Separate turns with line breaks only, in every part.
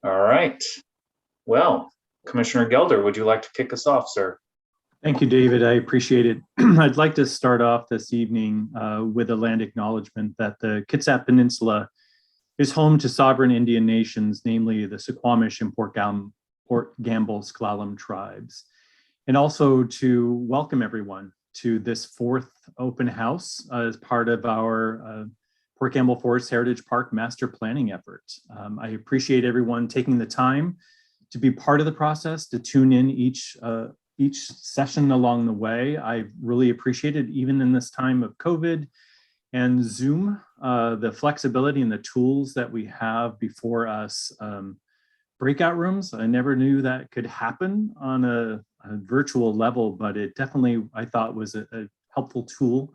All right. Well, Commissioner Gelder, would you like to kick us off, sir?
Thank you, David. I appreciate it. I'd like to start off this evening with a land acknowledgement that the Kitsap Peninsula is home to sovereign Indian nations, namely the Suquamish and Port Gamble Sklallam tribes, and also to welcome everyone to this fourth open house as part of our Port Gamble Forest Heritage Park master planning effort. I appreciate everyone taking the time to be part of the process, to tune in each session along the way. I really appreciate it, even in this time of COVID and Zoom, the flexibility and the tools that we have before us. Breakout rooms, I never knew that could happen on a virtual level, but it definitely, I thought, was a helpful tool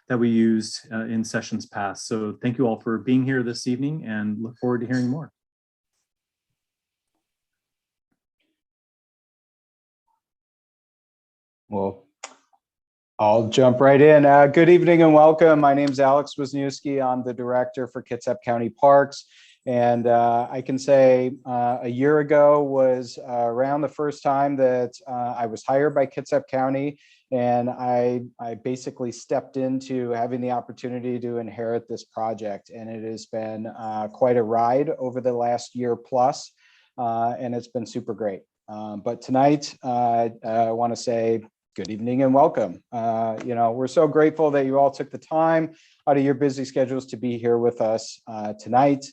that we used in sessions past. So thank you all for being here this evening and look forward to hearing more.
Well, I'll jump right in. Good evening and welcome. My name is Alex Wisniewski. I'm the director for Kitsap County Parks. And I can say a year ago was around the first time that I was hired by Kitsap County. And I basically stepped into having the opportunity to inherit this project. And it has been quite a ride over the last year plus. And it's been super great. But tonight, I want to say good evening and welcome. We're so grateful that you all took the time out of your busy schedules to be here with us tonight.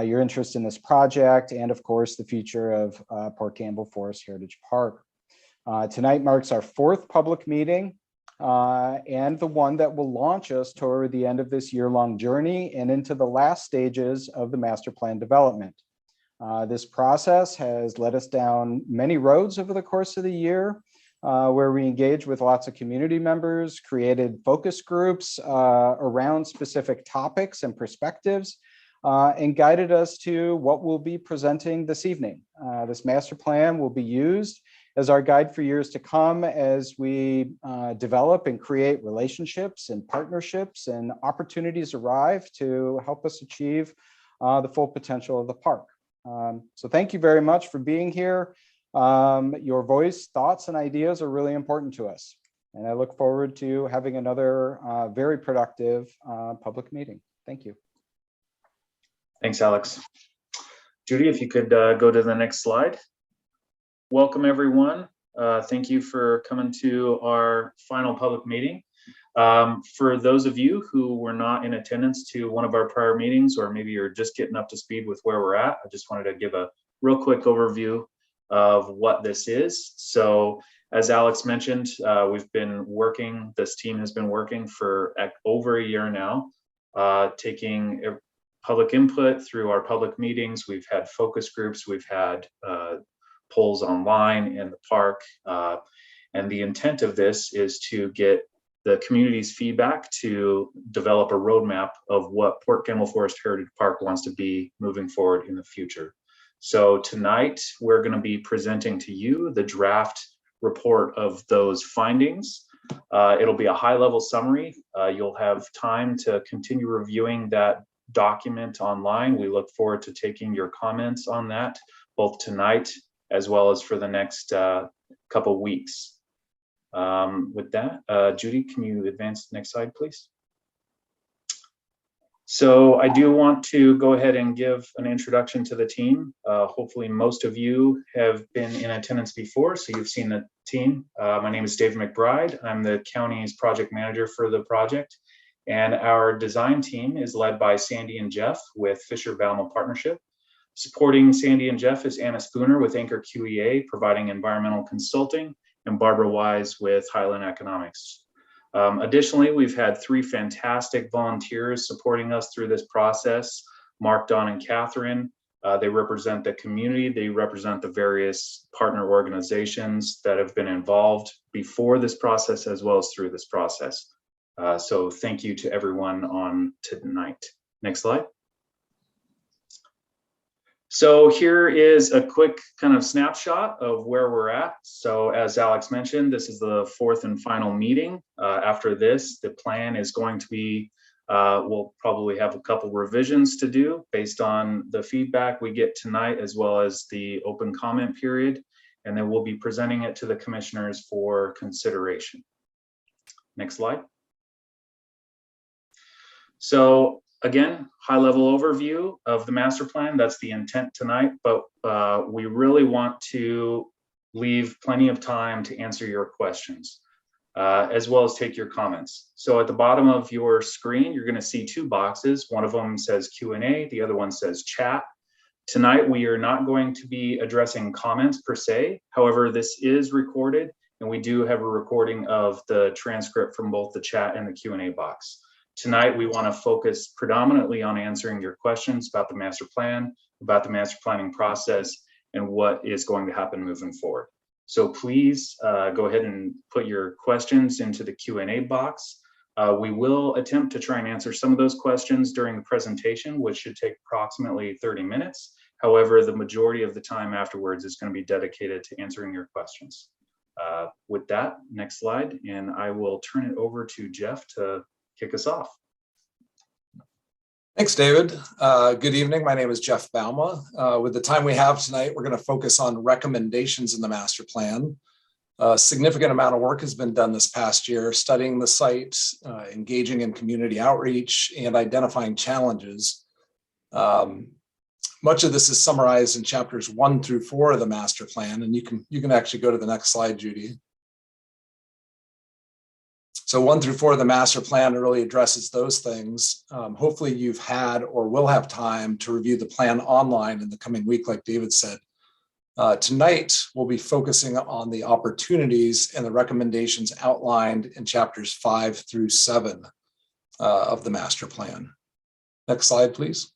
Your interest in this project, and of course, the future of Port Gamble Forest Heritage Park. Tonight marks our fourth public meeting and the one that will launch us toward the end of this year-long journey and into the last stages of the master plan development. This process has led us down many roads over the course of the year, where we engaged with lots of community members, created focus groups around specific topics and perspectives, and guided us to what we'll be presenting this evening. This master plan will be used as our guide for years to come as we develop and create relationships and partnerships and opportunities arrive to help us achieve the full potential of the park. So thank you very much for being here. Your voice, thoughts, and ideas are really important to us. And I look forward to having another very productive public meeting. Thank you.
Thanks, Alex. Judy, if you could go to the next slide. Welcome, everyone. Thank you for coming to our final public meeting. For those of you who were not in attendance to one of our prior meetings, or maybe you're just getting up to speed with where we're at, I just wanted to give a real quick overview of what this is. So as Alex mentioned, we've been working, this team has been working for over a year now, taking public input through our public meetings. We've had focus groups, we've had polls online in the park. And the intent of this is to get the community's feedback to develop a roadmap of what Port Gamble Forest Heritage Park wants to be moving forward in the future. So tonight, we're going to be presenting to you the draft report of those findings. It'll be a high-level summary. You'll have time to continue reviewing that document online. We look forward to taking your comments on that, both tonight as well as for the next couple weeks. With that, Judy, can you advance the next slide, please? So I do want to go ahead and give an introduction to the team. Hopefully most of you have been in attendance before, so you've seen the team. My name is David McBride. I'm the county's project manager for the project. And our design team is led by Sandy and Jeff with Fisher-Balmo Partnership. Supporting Sandy and Jeff is Anna Spooner with Anchor QEA, providing environmental consulting, and Barbara Wise with Highland Economics. Additionally, we've had 3 fantastic volunteers supporting us through this process, Mark, Don, and Catherine. They represent the community. They represent the various partner organizations that have been involved before this process as well as through this process. So thank you to everyone on tonight. Next slide. So here is a quick kind of snapshot of where we're at. So as Alex mentioned, this is the 4th and final meeting. After this, the plan is going to be We'll probably have a couple revisions to do based on the feedback we get tonight, as well as the open comment period. And then we'll be presenting it to the commissioners for consideration. Next slide. So again, high level overview of the master plan. That's the intent tonight, but we really want to leave plenty of time to answer your questions, as well as take your comments. So at the bottom of your screen, you're going to see two boxes. One of them says Q&A, the other one says chat. Tonight, we are not going to be addressing comments per se. However, this is recorded, and we do have a recording of the transcript from both the chat and the Q&A box. Tonight, we want to focus predominantly on answering your questions about the master plan, about the master planning process, and what is going to happen moving forward. So please go ahead and put your questions into the Q&A box. We will attempt to try and answer some of those questions during the presentation, which should take approximately 30 minutes. However, the majority of the time afterwards is going to be dedicated to answering your questions. With that, next slide, and I will turn it over to Jeff to kick us off.
Thanks, David. Good evening. My name is Jeff Bauma. With the time we have tonight, we're going to focus on recommendations in the master plan. A significant amount of work has been done this past year, studying the site, engaging in community outreach, and identifying challenges. Much of this is summarized in chapters 1 through 4 of the master plan, and you can actually go to the next slide, Judy. So 1 through 4 of the master plan really addresses those things. Hopefully you've had or will have time to review the plan online in the coming week, like David said. Tonight, we'll be focusing on the opportunities and the recommendations outlined in chapters 5 through 7 of the master plan. Next slide, please.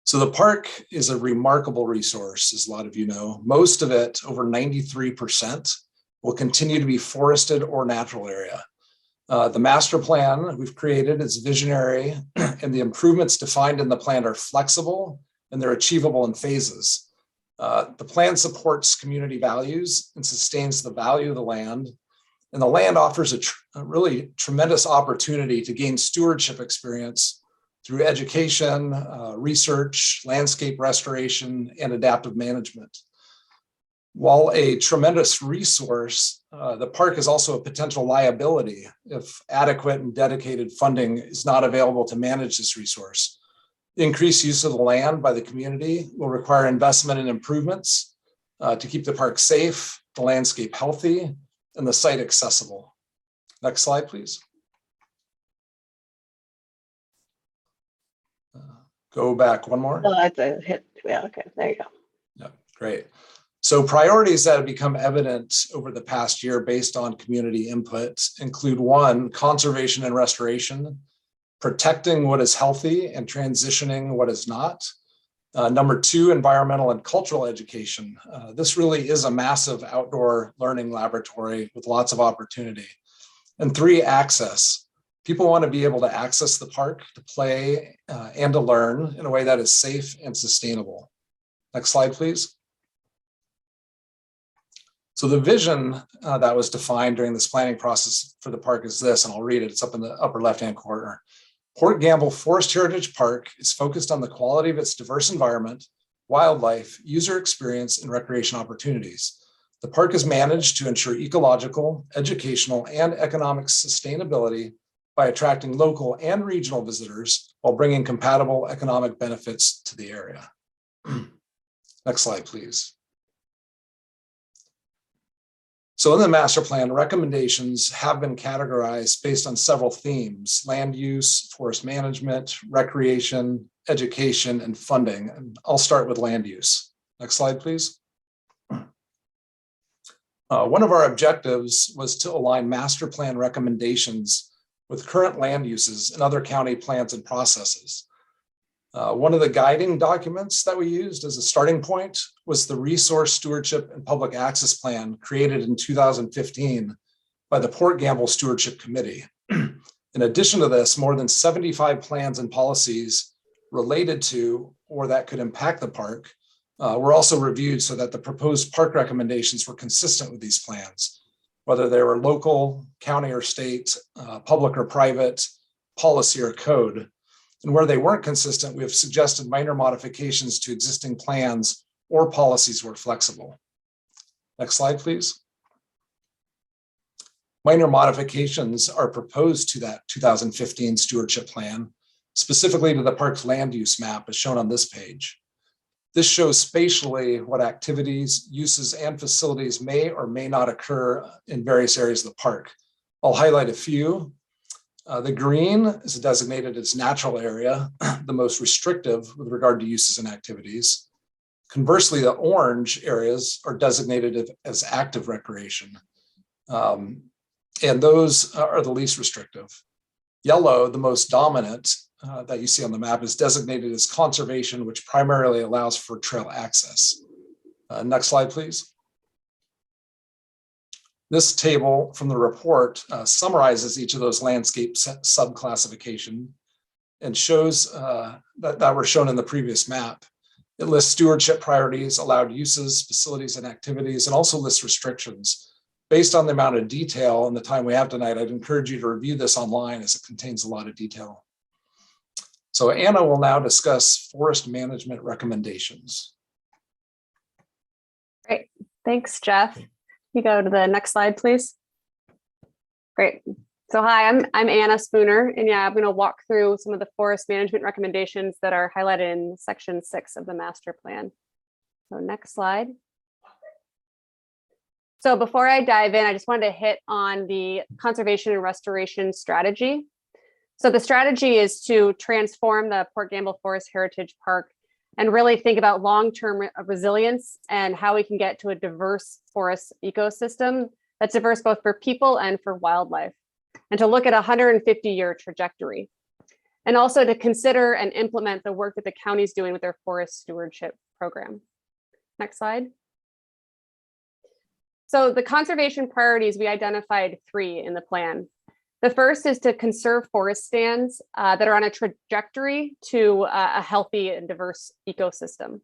So the park is a remarkable resource, as a lot of you know. Most of it, over 93%, will continue to be forested or natural area. The master plan we've created is visionary, and the improvements defined in the plan are flexible and they're achievable in phases. The plan supports community values and sustains the value of the land. And the land offers a really tremendous opportunity to gain stewardship experience through education, research, landscape restoration, and adaptive management. While a tremendous resource, the park is also a potential liability if adequate and dedicated funding is not available to manage this resource. Increased use of the land by the community will require investment in improvements to keep the park safe, the landscape healthy, and the site accessible. Next slide, please. Go back one more.
Oh, that's a hit. Yeah, okay, there you go.
Yeah, great. So priorities that have become evident over the past year based on community input include 1, conservation and restoration, protecting what is healthy and transitioning what is not. Number 2, environmental and cultural education. This really is a massive outdoor learning laboratory with lots of opportunity. And 3, access. People want to be able to access the park, to play and to learn in a way that is safe and sustainable. Next slide, please. So the vision that was defined during this planning process for the park is this, and I'll read it. It's up in the upper left-hand corner. Port Gamble Forest Heritage Park is focused on the quality of its diverse environment, wildlife, user experience, and recreation opportunities. The park is managed to ensure ecological, educational, and economic sustainability by attracting local and regional visitors while bringing compatible economic benefits to the area. Next slide, please. So in the master plan, recommendations have been categorized based on several themes: land use, forest management, recreation, education, and funding. And I'll start with land use. Next slide, please. One of our objectives was to align master plan recommendations with current land uses and other county plans and processes. One of the guiding documents that we used as a starting point was the Resource Stewardship and Public Access Plan created in 2015 by the Port Gamble Stewardship Committee. In addition to this, more than 75 plans and policies related to or that could impact the park were also reviewed so that the proposed park recommendations were consistent with these plans. whether they were local, county or state, public or private, policy or code. And where they weren't consistent, we have suggested minor modifications to existing plans or policies where flexible. Next slide, please. Minor modifications are proposed to that 2015 stewardship plan, specifically to the park's land use map as shown on this page. This shows spatially what activities, uses, and facilities may or may not occur in various areas of the park. I'll highlight a few. The green is designated as natural area, the most restrictive with regard to uses and activities. Conversely, the orange areas are designated as active recreation. And those are the least restrictive. Yellow, the most dominant that you see on the map, is designated as conservation, which primarily allows for trail access. Next slide, please. This table from the report summarizes each of those landscape subclassification and shows that were shown in the previous map. It lists stewardship priorities, allowed uses, facilities, and activities, and also lists restrictions. Based on the amount of detail and the time we have tonight, I'd encourage you to review this online as it contains a lot of detail. So Anna will now discuss forest management recommendations.
Great, thanks, Jeff. You go to the next slide, please. Great. So hi, I'm Anna Spooner, and yeah, I'm going to walk through some of the forest management recommendations that are highlighted in section 6 of the master plan. So next slide. So before I dive in, I just wanted to hit on the conservation and restoration strategy. So the strategy is to transform the Port Gamble Forest Heritage Park and really think about long-term resilience and how we can get to a diverse forest ecosystem that's diverse both for people and for wildlife, and to look at a 150-year trajectory. And also to consider and implement the work that the county's doing with their forest stewardship program. Next slide. So the conservation priorities, we identified 3 in the plan. The first is to conserve forest stands that are on a trajectory to a healthy and diverse ecosystem.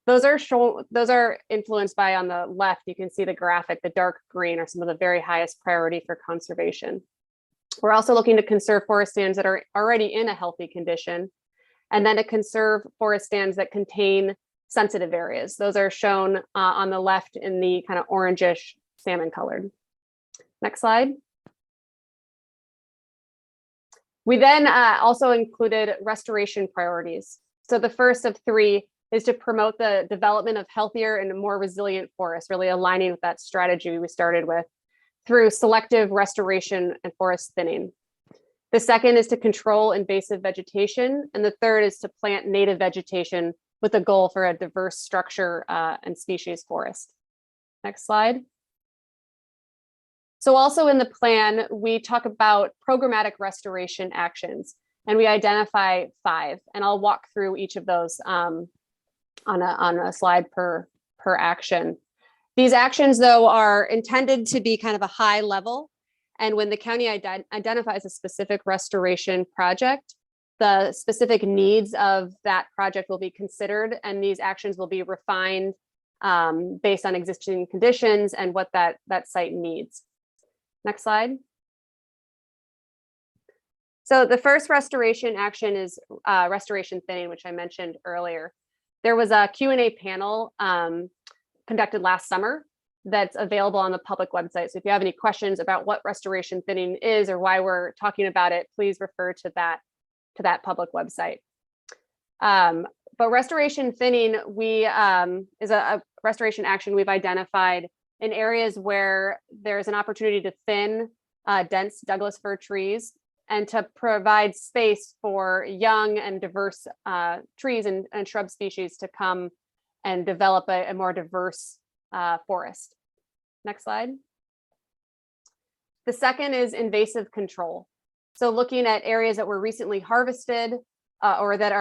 Those are influenced by, on the left, you can see the graphic, the dark green are some of the very highest priority for conservation. We're also looking to conserve forest stands that are already in a healthy condition, and then to conserve forest stands that contain sensitive areas. Those are shown on the left in the kind of orangish salmon colored. Next slide. We then also included restoration priorities. So the first of 3 is to promote the development of healthier and more resilient forests, really aligning with that strategy we started with through selective restoration and forest thinning. The second is to control invasive vegetation. And the third is to plant native vegetation with a goal for a diverse structure and species forest. Next slide. So also in the plan, we talk about programmatic restoration actions, and we identify 5, and I'll walk through each of those on a slide per action. These actions, though, are intended to be kind of a high level, and when the county identifies a specific restoration project, the specific needs of that project will be considered, and these actions will be refined based on existing conditions and what that site needs. Next slide. So the first restoration action is restoration thinning, which I mentioned earlier. There was a Q&A panel conducted last summer that's available on the public website. So if you have any questions about what restoration thinning is or why we're talking about it, please refer to that public website. But restoration thinning is a restoration action we've identified in areas where there's an opportunity to thin dense Douglas fir trees and to provide space for young and diverse trees and shrub species to come and develop a more diverse forest. Next slide. The second is invasive control. So looking at areas that were recently harvested or that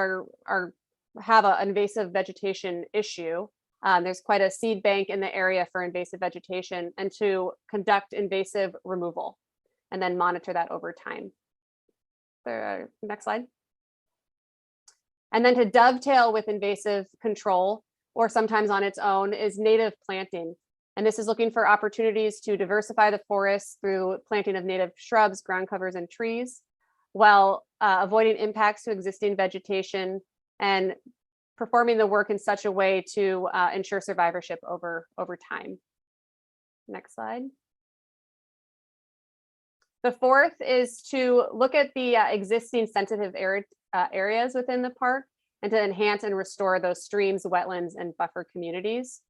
have an invasive vegetation issue. There's quite a seed bank in the area for invasive vegetation, and to conduct invasive removal and then monitor that over time. Next slide. And then to dovetail with invasive control, or sometimes on its own, is native planting. And this is looking for opportunities to diversify the forest through planting of native shrubs, ground covers, and trees, while avoiding impacts to existing vegetation and performing the work in such a way to ensure survivorship over time. Next slide. The fourth is to look at the existing sensitive areas within the park and to enhance and restore those streams, wetlands, and buffer communities.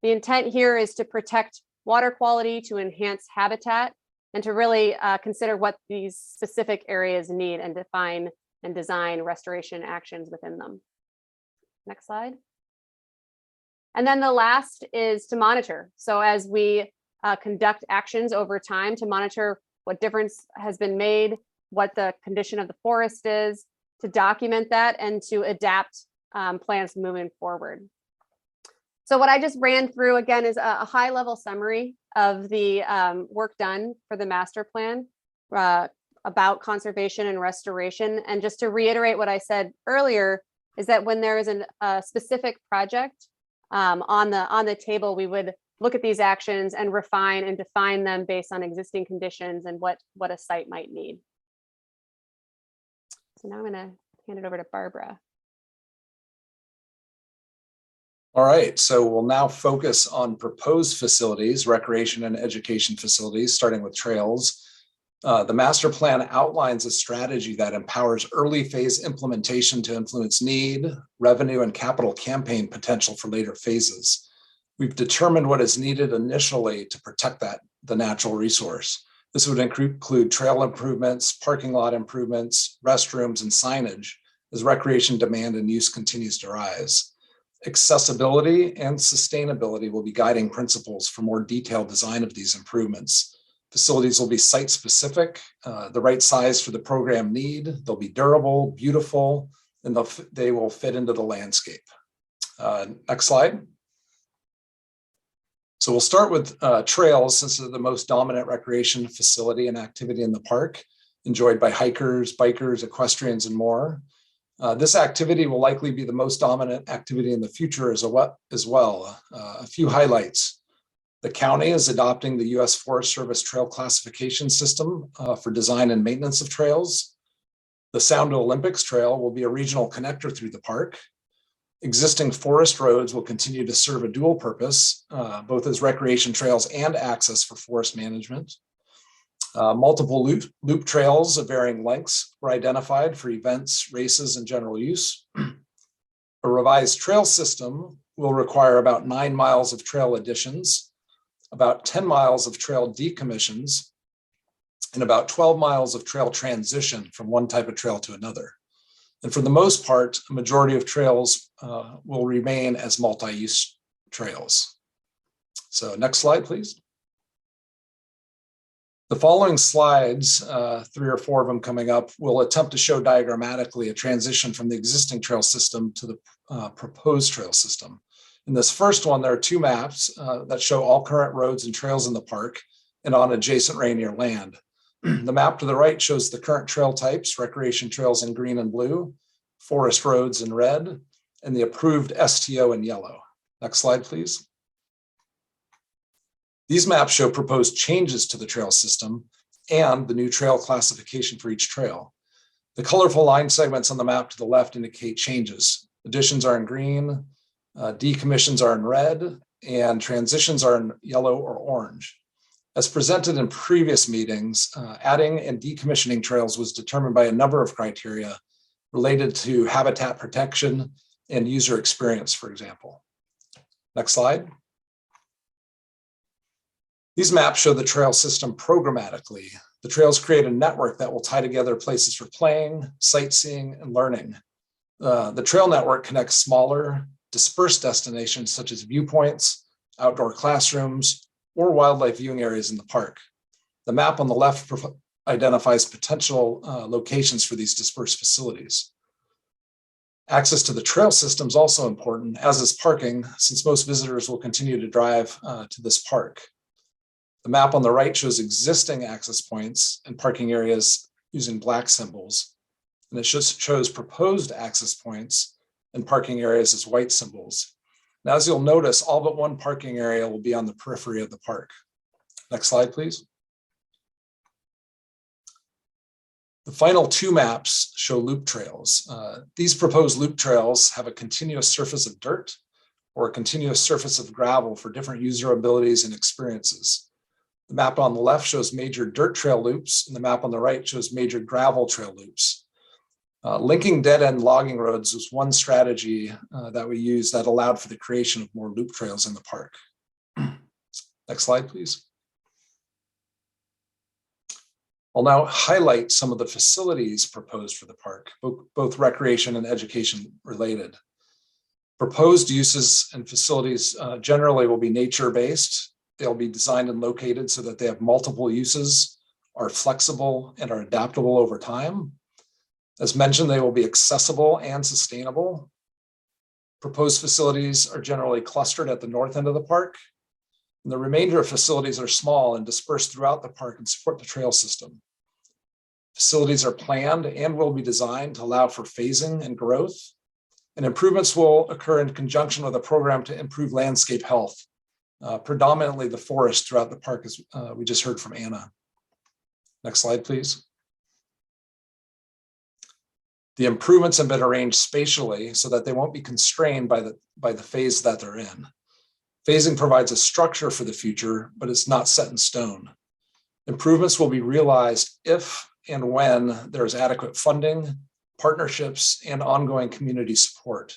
The intent here is to protect water quality, to enhance habitat, and to really consider what these specific areas need and define and design restoration actions within them. Next slide. And then the last is to monitor. So as we conduct actions over time, to monitor what difference has been made, what the condition of the forest is, to document that and to adapt plans moving forward. So what I just ran through again is a high level summary of the work done for the master plan about conservation and restoration. And just to reiterate what I said earlier, is that when there is a specific project on the table, we would look at these actions and refine and define them based on existing conditions and what a site might need. So now I'm going to hand it over to Barbara.
All right, so we'll now focus on proposed facilities, recreation and education facilities, starting with trails. The master plan outlines a strategy that empowers early phase implementation to influence need, revenue, and capital campaign potential for later phases. We've determined what is needed initially to protect the natural resource. This would include trail improvements, parking lot improvements, restrooms, and signage as recreation demand and use continues to rise. Accessibility and sustainability will be guiding principles for more detailed design of these improvements. Facilities will be site-specific, the right size for the program need. They'll be durable, beautiful, and they will fit into the landscape. Next slide. So we'll start with trails, since they're the most dominant recreation facility and activity in the park, enjoyed by hikers, bikers, equestrians, and more. This activity will likely be the most dominant activity in the future as well. A few highlights. The county is adopting the U.S. Forest Service trail classification system for design and maintenance of trails. The Sound to Olympics Trail will be a regional connector through the park. Existing forest roads will continue to serve a dual purpose, both as recreation trails and access for forest management. Multiple loop trails of varying lengths were identified for events, races, and general use. A revised trail system will require about 9 miles of trail additions, about 10 miles of trail decommissions, and about 12 miles of trail transition from one type of trail to another. And for the most part, a majority of trails will remain as multi-use trails. So next slide, please. The following slides, 3 or 4 of them coming up, will attempt to show diagrammatically a transition from the existing trail system to the proposed trail system. In this first one, there are 2 maps that show all current roads and trails in the park and on adjacent Rainier land. The map to the right shows the current trail types, recreation trails in green and blue, forest roads in red, and the approved STO in yellow. Next slide, please. These maps show proposed changes to the trail system and the new trail classification for each trail. The colorful line segments on the map to the left indicate changes. Additions are in green, decommissions are in red, and transitions are in yellow or orange. As presented in previous meetings, adding and decommissioning trails was determined by a number of criteria related to habitat protection and user experience, for example. Next slide. These maps show the trail system programmatically. The trails create a network that will tie together places for playing, sightseeing, and learning. The trail network connects smaller, dispersed destinations such as viewpoints, outdoor classrooms, or wildlife viewing areas in the park. The map on the left identifies potential locations for these dispersed facilities. Access to the trail system is also important, as is parking, since most visitors will continue to drive to this park. The map on the right shows existing access points and parking areas using black symbols, and it shows proposed access points and parking areas as white symbols. And as you'll notice, all but one parking area will be on the periphery of the park. Next slide, please. The final two maps show loop trails. These proposed loop trails have a continuous surface of dirt or a continuous surface of gravel for different user abilities and experiences. The map on the left shows major dirt trail loops, and the map on the right shows major gravel trail loops. Linking dead-end logging roads was one strategy that we used that allowed for the creation of more loop trails in the park. Next slide, please. I'll now highlight some of the facilities proposed for the park, both recreation and education related. Proposed uses and facilities generally will be nature-based. They'll be designed and located so that they have multiple uses, are flexible, and are adaptable over time. As mentioned, they will be accessible and sustainable. Proposed facilities are generally clustered at the north end of the park, and the remainder of facilities are small and dispersed throughout the park and support the trail system. Facilities are planned and will be designed to allow for phasing and growth, and improvements will occur in conjunction with a program to improve landscape health, predominantly the forest throughout the park, as we just heard from Anna. Next slide, please. The improvements have been arranged spatially so that they won't be constrained by the phase that they're in. Phasing provides a structure for the future, but it's not set in stone. Improvements will be realized if and when there is adequate funding, partnerships, and ongoing community support.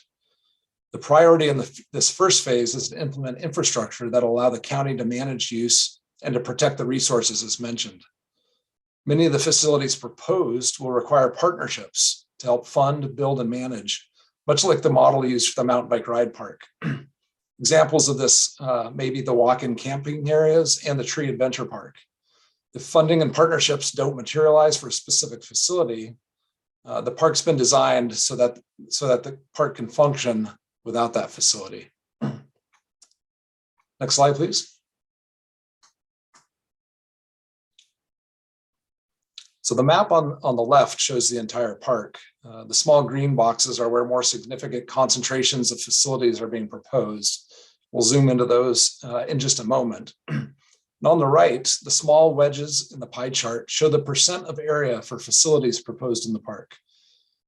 The priority in this first phase is to implement infrastructure that will allow the county to manage use and to protect the resources as mentioned. Many of the facilities proposed will require partnerships to help fund, build, and manage, much like the model used for the mountain bike ride park. Examples of this may be the walk-in camping areas and the tree adventure park. If funding and partnerships don't materialize for a specific facility, the park's been designed so that the park can function without that facility. Next slide, please. So the map on the left shows the entire park. The small green boxes are where more significant concentrations of facilities are being proposed. We'll zoom into those in just a moment. And on the right, the small wedges in the pie chart show the percent of area for facilities proposed in the park.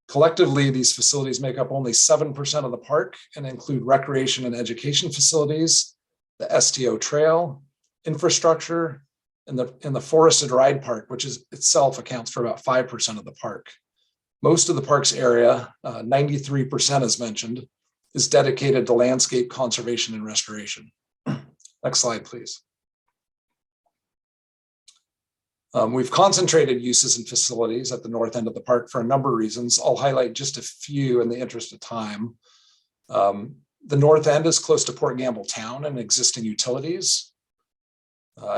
Collectively, these facilities make up only 7% of the park and include recreation and education facilities, the STO trail, infrastructure, and the forested ride park, which is itself accounts for about 5% of the park. Most of the park's area, 93% as mentioned, is dedicated to landscape conservation and restoration. Next slide, please. We've concentrated uses and facilities at the north end of the park for a number of reasons. I'll highlight just a few in the interest of time. The north end is close to Port Gamble town and existing utilities.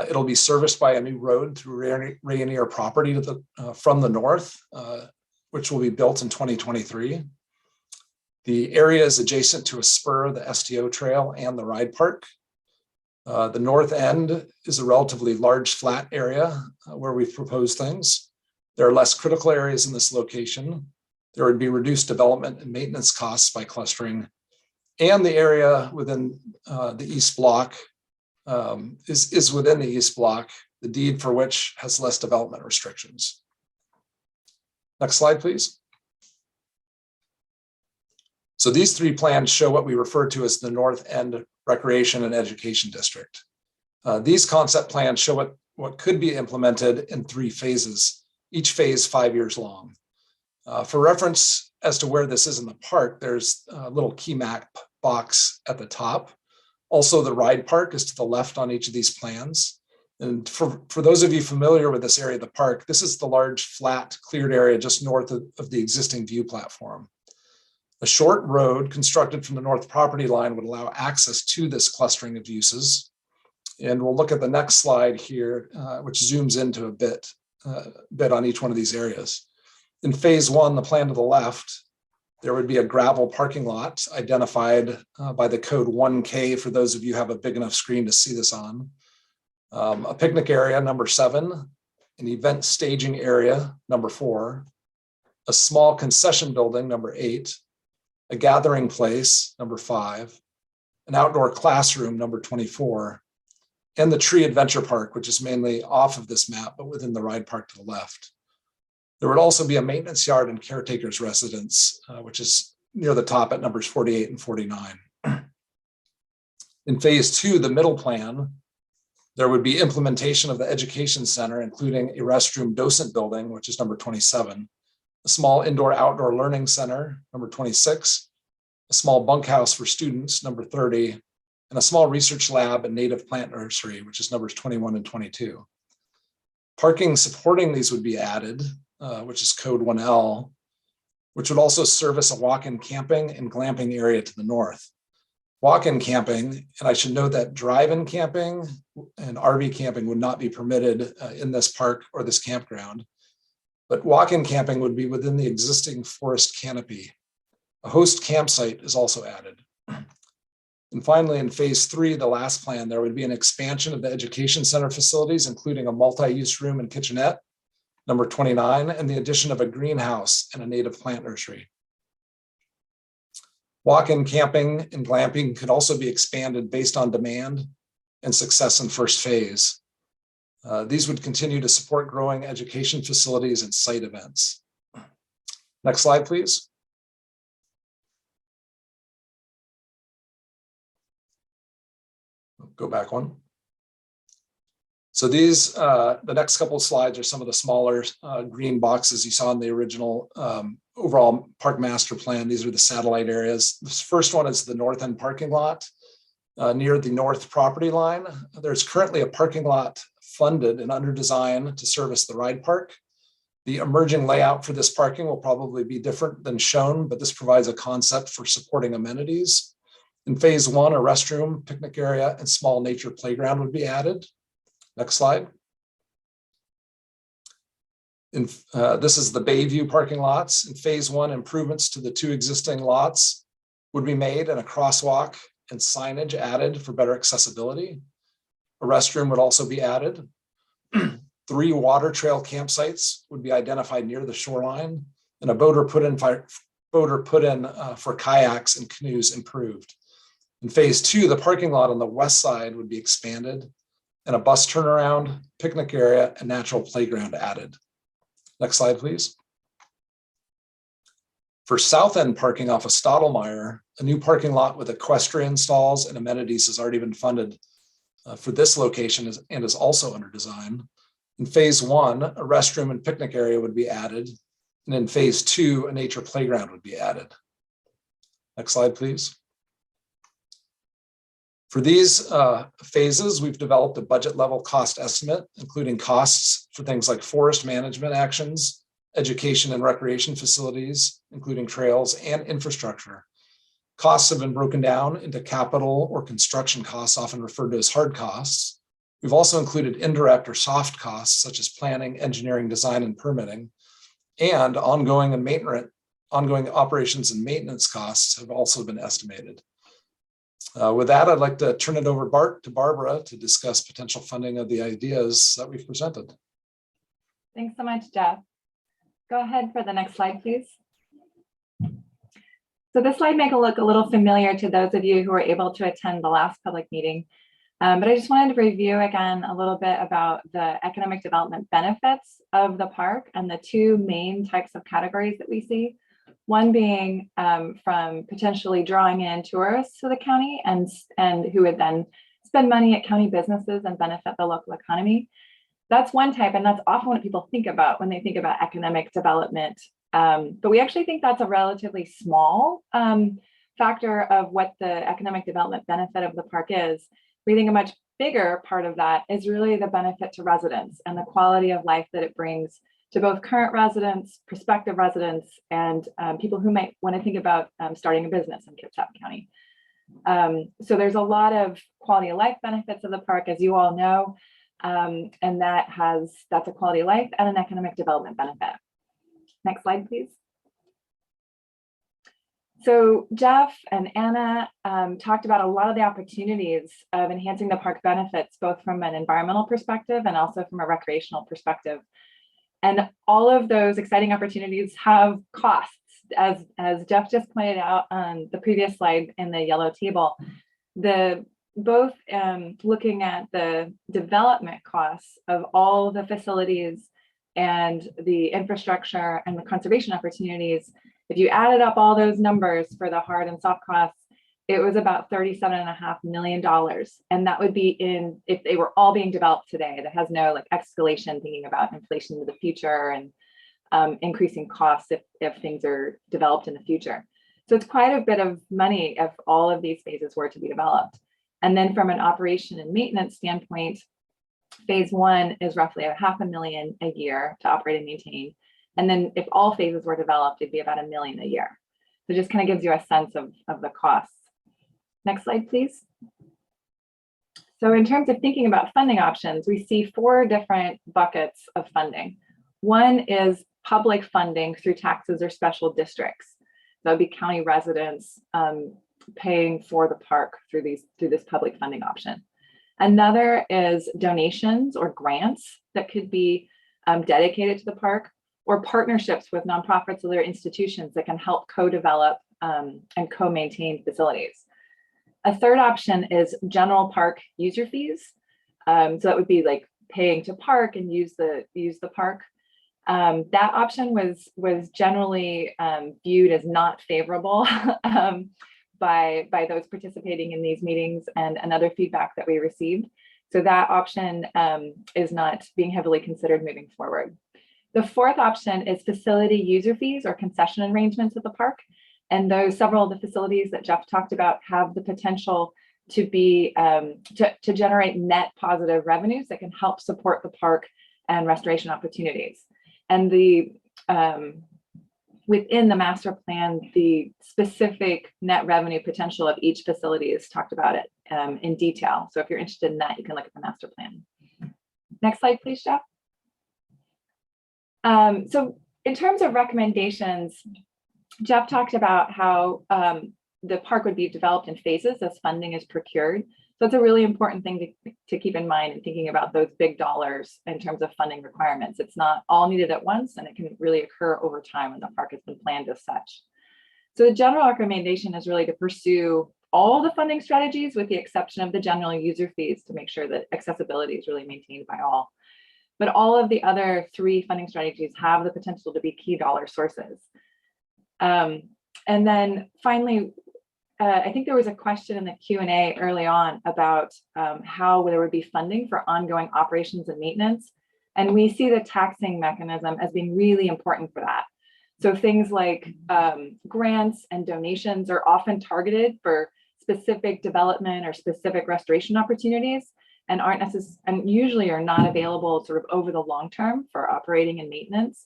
It'll be serviced by a new road through Rayonier property from the north, which will be built in 2023. The area is adjacent to a spur, the STO trail, and the ride park. The north end is a relatively large flat area where we've proposed things. There are less critical areas in this location. There would be reduced development and maintenance costs by clustering. And the area within the East Block is within the East Block, the deed for which has less development restrictions. Next slide, please. So these three plans show what we refer to as the North End Recreation and Education District. These concept plans show what could be implemented in 3 phases, each phase 5 years long. For reference as to where this is in the park, there's a little key map box at the top. Also, the ride park is to the left on each of these plans. And for those of you familiar with this area of the park, this is the large, flat, cleared area just north of the existing view platform. A short road constructed from the north property line would allow access to this clustering of uses. And we'll look at the next slide here, which zooms into a bit on each one of these areas. In phase 1, the plan to the left, there would be a gravel parking lot identified by the code 1K for those of you who have a big enough screen to see this on. A picnic area, number 7, an event staging area, number 4, a small concession building, number 8, a gathering place, number 5, an outdoor classroom, number 24, and the Tree Adventure Park, which is mainly off of this map, but within the ride park to the left. There would also be a maintenance yard and caretaker's residence, which is near the top at numbers 48 and 49. In phase 2, the middle plan, there would be implementation of the education center, including a restroom docent building, which is number 27, a small indoor-outdoor learning center, number 26, a small bunkhouse for students, number 30, and a small research lab and native plant nursery, which is numbers 21 and 22. Parking supporting these would be added, which is code 1L, which would also service a walk-in camping and glamping area to the north. Walk-in camping, and I should note that drive-in camping and RV camping would not be permitted in this park or this campground, but walk-in camping would be within the existing forest canopy. A host campsite is also added. And finally, in phase 3, the last plan, there would be an expansion of the education center facilities, including a multi-use room and kitchenette, number 29, and the addition of a greenhouse and a native plant nursery. Walk-in camping and glamping could also be expanded based on demand and success in first phase. These would continue to support growing education facilities and site events. Next slide, please. Go back one. So these, the next couple of slides are some of the smaller green boxes you saw in the original overall park master plan. These are the satellite areas. This first one is the north end parking lot near the north property line. There's currently a parking lot funded and under design to service the ride park. The emerging layout for this parking will probably be different than shown, but this provides a concept for supporting amenities. In phase 1, a restroom, picnic area, and small nature playground would be added. Next slide. This is the Bayview parking lots. In phase 1, improvements to the 2 existing lots would be made and a crosswalk and signage added for better accessibility. A restroom would also be added. 3 water trail campsites would be identified near the shoreline, and a boater put in for kayaks and canoes improved. In phase 2, the parking lot on the west side would be expanded and a bus turnaround, picnic area, and natural playground added. Next slide, please. For south end parking off of Stottlemyre, a new parking lot with equestrian stalls and amenities has already been funded for this location and is also under design. In phase 1, a restroom and picnic area would be added. And in phase 2, a nature playground would be added. Next slide, please. For these phases, we've developed a budget level cost estimate, including costs for things like forest management actions, education and recreation facilities, including trails and infrastructure. Costs have been broken down into capital or construction costs, often referred to as hard costs. We've also included indirect or soft costs, such as planning, engineering, design, and permitting, and ongoing operations and maintenance costs have also been estimated. With that, I'd like to turn it over to Barbara to discuss potential funding of the ideas that we've presented.
Thanks so much, Jeff. Go ahead for the next slide, please. So this slide may look a little familiar to those of you who were able to attend the last public meeting, but I just wanted to review again a little bit about the economic development benefits of the park and the 2 main types of categories that we see. One being from potentially drawing in tourists to the county and who would then spend money at county businesses and benefit the local economy. That's one type, and that's often what people think about when they think about economic development. But we actually think that's a relatively small factor of what the economic development benefit of the park is. We think a much bigger part of that is really the benefit to residents and the quality of life that it brings to both current residents, prospective residents, and people who might want to think about starting a business in Kitsap County. So there's a lot of quality of life benefits of the park, as you all know, and that's a quality of life and an economic development benefit. Next slide, please. So Jeff and Anna talked about a lot of the opportunities of enhancing the park benefits, both from an environmental perspective and also from a recreational perspective. And all of those exciting opportunities have costs, as Jeff just pointed out on the previous slide in the yellow table. both looking at the development costs of all the facilities and the infrastructure and the conservation opportunities, if you added up all those numbers for the hard and soft costs, it was about $37.5 million. And that would be if they were all being developed today, that has no like escalation, thinking about inflation in the future and increasing costs if things are developed in the future. So it's quite a bit of money if all of these phases were to be developed. And then from an operation and maintenance standpoint, phase one is roughly $500,000 a year to operate and maintain. And then if all phases were developed, it'd be about $1 million a year. So it just kind of gives you a sense of the costs. Next slide, please. So in terms of thinking about funding options, we see 4 different buckets of funding. One is public funding through taxes or special districts. That would be county residents paying for the park through this public funding option. Another is donations or grants that could be dedicated to the park, or partnerships with nonprofits or other institutions that can help co-develop and co-maintain facilities. A third option is general park user fees. So that would be like paying to park and use the park. That option was generally viewed as not favorable by those participating in these meetings and other feedback that we received. So that option is not being heavily considered moving forward. The fourth option is facility user fees or concession arrangements at the park. And several of the facilities that Jeff talked about have the potential to be to generate net positive revenues that can help support the park and restoration opportunities. And within the master plan, the specific net revenue potential of each facility is talked about it in detail. So if you're interested in that, you can look at the master plan. Next slide, please, Jeff. So in terms of recommendations, Jeff talked about how the park would be developed in phases as funding is procured. So it's a really important thing to keep in mind in thinking about those big dollars in terms of funding requirements. It's not all needed at once, and it can really occur over time when the park has been planned as such. So the general recommendation is really to pursue all the funding strategies with the exception of the general user fees to make sure that accessibility is really maintained by all. But all of the other 3 funding strategies have the potential to be key dollar sources. And then finally, I think there was a question in the Q&A early on about how there would be funding for ongoing operations and maintenance. And we see the taxing mechanism as being really important for that. So things like grants and donations are often targeted for specific development or specific restoration opportunities and aren't necessarily, and usually are not available sort of over the long term for operating and maintenance.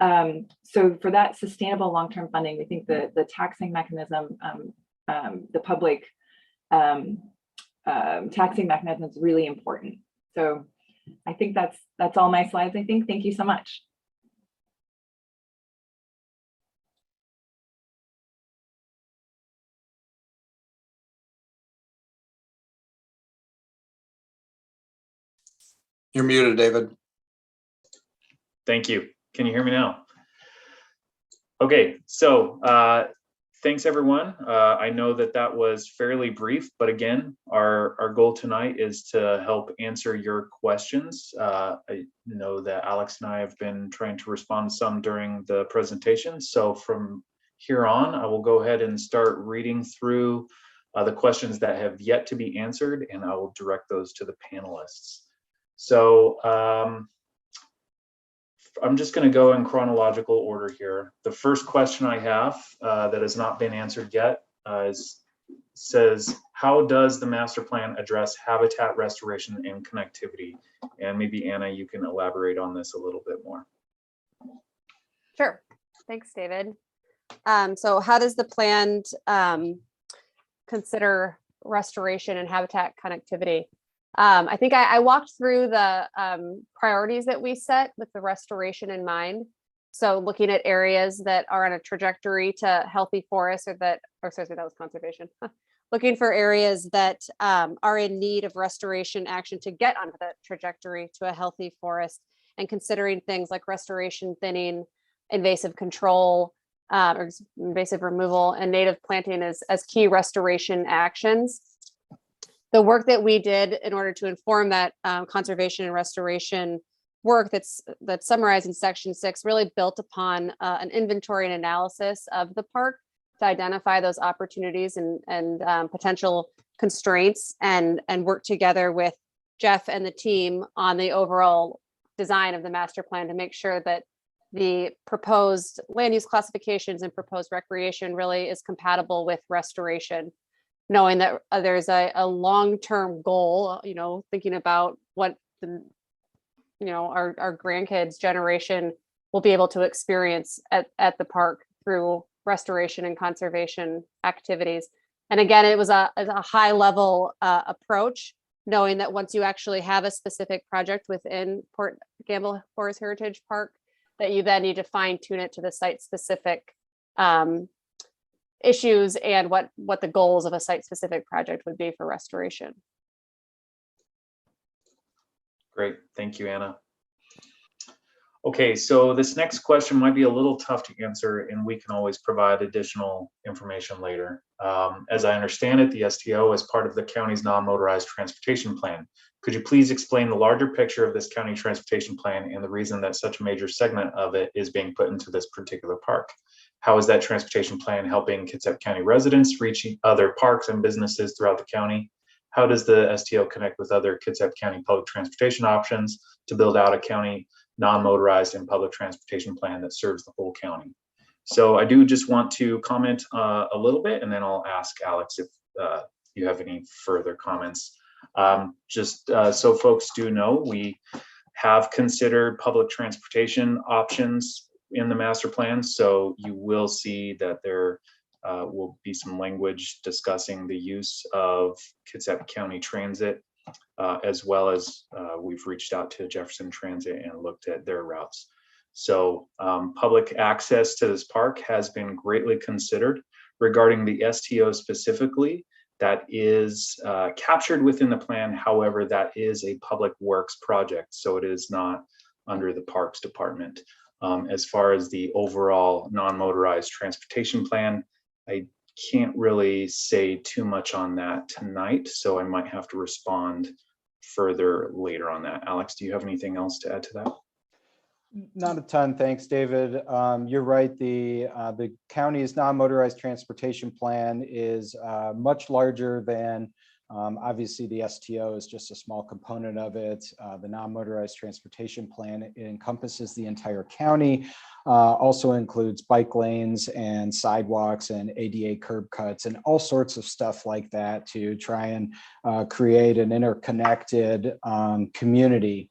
So for that sustainable long-term funding, we think the taxing mechanism, the public taxing mechanism is really important. So I think that's all my slides, I think. Thank you so much.
You're muted, David.
Thank you. Can you hear me now? Okay, so thanks everyone. I know that was fairly brief, but again, our goal tonight is to help answer your questions. I know that Alex and I have been trying to respond to some during the presentation. So from here on, I will go ahead and start reading through the questions that have yet to be answered, and I will direct those to the panelists. So I'm just going to go in chronological order here. The first question I have that has not been answered yet says, how does the master plan address habitat restoration and connectivity? And maybe Anna, you can elaborate on this a little bit more.
Sure. Thanks, David. So how does the plan consider restoration and habitat connectivity? I think I walked through the priorities that we set with the restoration in mind. So looking at areas that are on a trajectory to healthy forests, that was conservation. Looking for areas that are in need of restoration action to get onto that trajectory to a healthy forest, and considering things like restoration thinning, invasive control, or invasive removal, and native planting as key restoration actions. the work that we did in order to inform that conservation and restoration work that's summarized in section 6 really built upon an inventory and analysis of the park to identify those opportunities and potential constraints, and work together with Jeff and the team on the overall design of the master plan to make sure that the proposed land use classifications and proposed recreation really is compatible with restoration, knowing that there's a long-term goal, thinking about what our grandkids generation will be able to experience at the park through restoration and conservation activities. And again, it was a high level approach, knowing that once you actually have a specific project within Port Gamble Forest Heritage Park, that you then need to fine tune it to the site specific issues and what the goals of a site specific project would be for restoration.
Great, thank you, Anna. Okay, so this next question might be a little tough to answer, and we can always provide additional information later. As I understand it, the STO is part of the county's non-motorized transportation plan. Could you please explain the larger picture of this county transportation plan and the reason that such a major segment of it is being put into this particular park? How is that transportation plan helping Kitsap County residents reach other parks and businesses throughout the county? How does the STO connect with other Kitsap County public transportation options to build out a county non-motorized and public transportation plan that serves the whole county? So I do just want to comment a little bit, and then I'll ask Alex if you have any further comments. So folks do know, we have considered public transportation options in the master plan. So you will see that there will be some language discussing the use of Kitsap County Transit, as well as we've reached out to Jefferson Transit and looked at their routes. So public access to this park has been greatly considered. Regarding the STO specifically, that is captured within the plan. However, that is a public works project, so it is not under the Parks Department. As far as the overall non-motorized transportation plan, I can't really say too much on that tonight, so I might have to respond further later on that. Alex, do you have anything else to add to that?
Not a ton, thanks, David. You're right. The county's non-motorized transportation plan is much larger than, obviously the STO is just a small component of it. The non-motorized transportation plan, it encompasses the entire county, also includes bike lanes and sidewalks and ADA curb cuts and all sorts of stuff like that to try and create an interconnected community.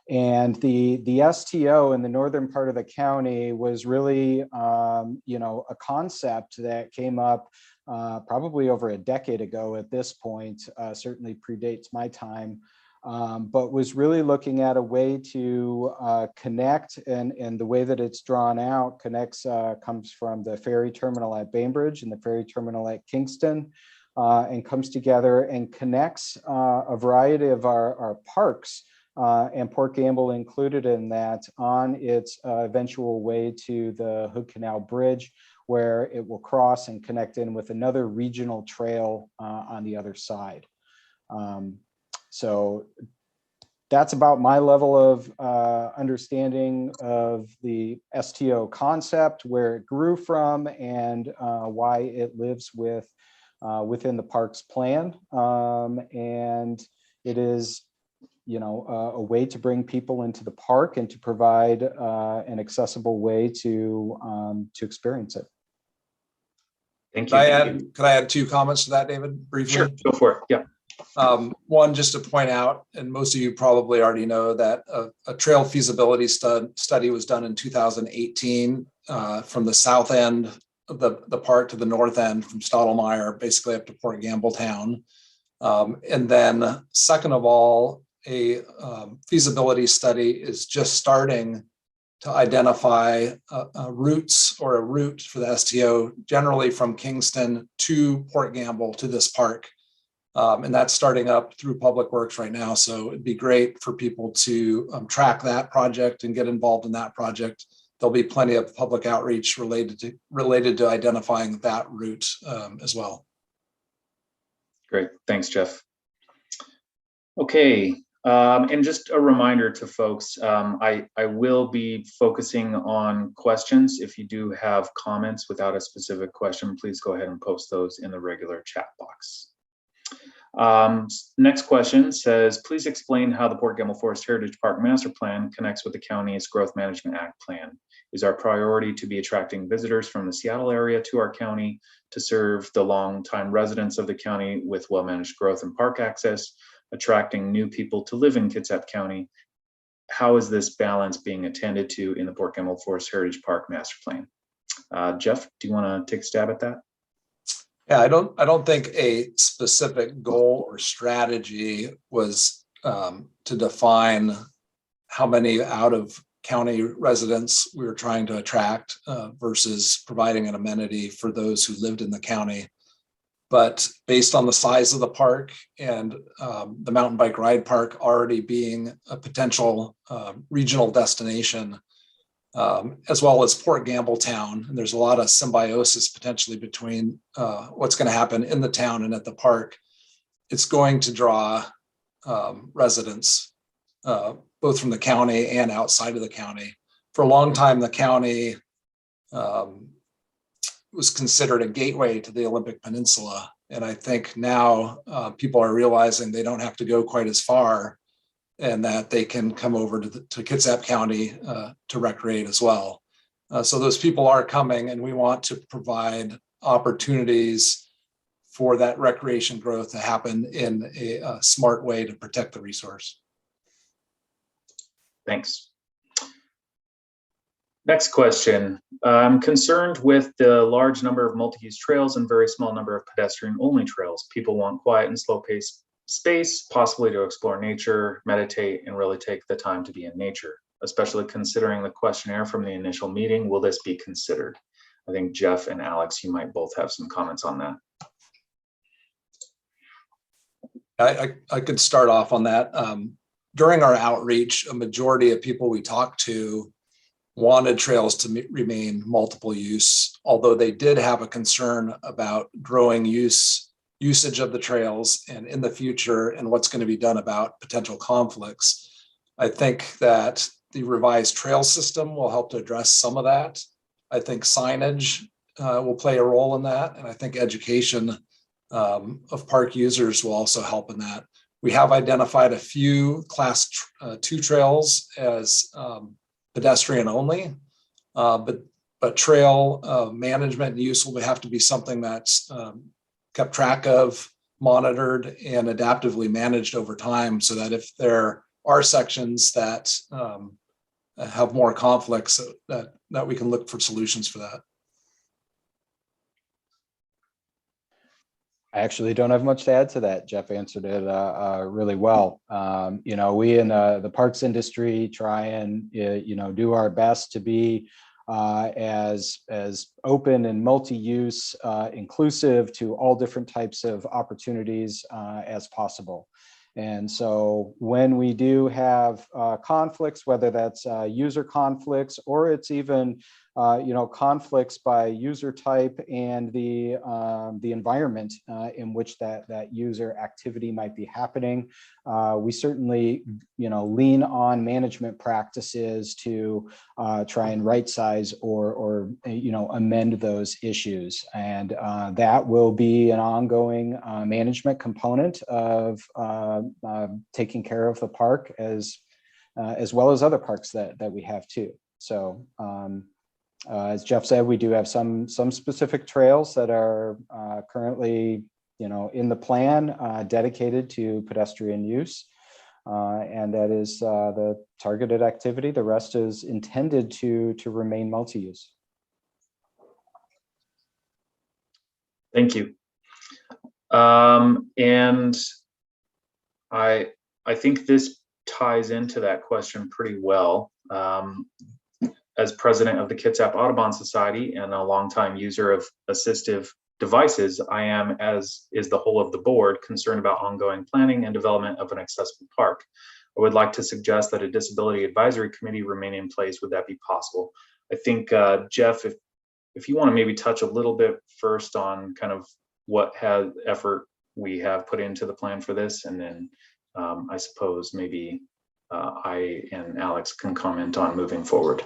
And the STO in the northern part of the county was really, a concept that came up probably over a decade ago at this point, certainly predates my time, but was really looking at a way to connect, and the way that it's drawn out comes from the ferry terminal at Bainbridge and the ferry terminal at Kingston, and comes together and connects a variety of our parks, and Port Gamble included in that, on its eventual way to the Hood Canal Bridge, where it will cross and connect in with another regional trail on the other side. So that's about my level of understanding of the STO concept, where it grew from, and why it lives within the park's plan. And it is, a way to bring people into the park and to provide an accessible way to experience it.
Thank you.
Could I add 2 comments to that, David, briefly?
Sure, go for it. Yeah.
One, just to point out, and most of you probably already know, that a trail feasibility study was done in 2018 from the south end of the park to the north end, from Stottlemyre basically up to Port Gamble town. And then second of all, a feasibility study is just starting to identify routes, or a route for the STO, generally from Kingston to Port Gamble to this park. And that's starting up through Public Works right now. So it'd be great for people to track that project and get involved in that project. There'll be plenty of public outreach related to identifying that route as well.
Great, thanks, Jeff. Okay, and just a reminder to folks, I will be focusing on questions. If you do have comments without a specific question, please go ahead and post those in the regular chat box. Next question says, please explain how the Port Gamble Forest Heritage Park Master Plan connects with the county's Growth Management Act plan. Is our priority to be attracting visitors from the Seattle area to our county to serve the longtime residents of the county with well-managed growth and park access, attracting new people to live in Kitsap County? How is this balance being attended to in the Port Gamble Forest Heritage Park Master Plan? Jeff, do you want to take a stab at that?
Yeah, I don't think a specific goal or strategy was to define how many out of county residents we were trying to attract versus providing an amenity for those who lived in the county. But based on the size of the park and the mountain bike ride park already being a potential regional destination, as well as Port Gamble town, and there's a lot of symbiosis potentially between what's going to happen in the town and at the park, it's going to draw residents both from the county and outside of the county. For a long time, the county was considered a gateway to the Olympic Peninsula. And I think now people are realizing they don't have to go quite as far and that they can come over to Kitsap County to recreate as well. So those people are coming, and we want to provide opportunities for that recreation growth to happen in a smart way to protect the resource.
Thanks. Next question. I'm concerned with the large number of multi-use trails and very small number of pedestrian-only trails. People want quiet and slow-paced space, possibly to explore nature, meditate, and really take the time to be in nature, especially considering the questionnaire from the initial meeting. Will this be considered? I think Jeff and Alex, you might both have some comments on that.
I could start off on that. During our outreach, a majority of people we talked to wanted trails to remain multiple use, although they did have a concern about growing usage of the trails and in the future and what's going to be done about potential conflicts. I think that the revised trail system will help to address some of that. I think signage will play a role in that. And I think education of park users will also help in that. We have identified a few class 2 trails as pedestrian only, but trail management and use will have to be something that's kept track of, monitored, and adaptively managed over time, so that if there are sections that have more conflicts, that we can look for solutions for that.
I actually don't have much to add to that. Jeff answered it really well. We in the parks industry try and do our best to be as open and multi-use, inclusive to all different types of opportunities as possible. And so when we do have conflicts, whether that's user conflicts or it's even conflicts by user type and the environment in which that user activity might be happening, we certainly lean on management practices to try and right size or amend those issues, and that will be an ongoing management component of taking care of the park as well as other parks that we have too. So as Jeff said, we do have some specific trails that are currently in the plan dedicated to pedestrian use, and that is the targeted activity. The rest is intended to remain multi-use.
Thank you. And I think this ties into that question pretty well. As president of the Kitsap Audubon Society and a longtime user of assistive devices, I am, as is the whole of the board, concerned about ongoing planning and development of an accessible park. I would like to suggest that a disability advisory committee remain in place. Would that be possible? I think, Jeff, if you want to maybe touch a little bit first on kind of what effort we have put into the plan for this, and then I suppose maybe I and Alex can comment on moving forward.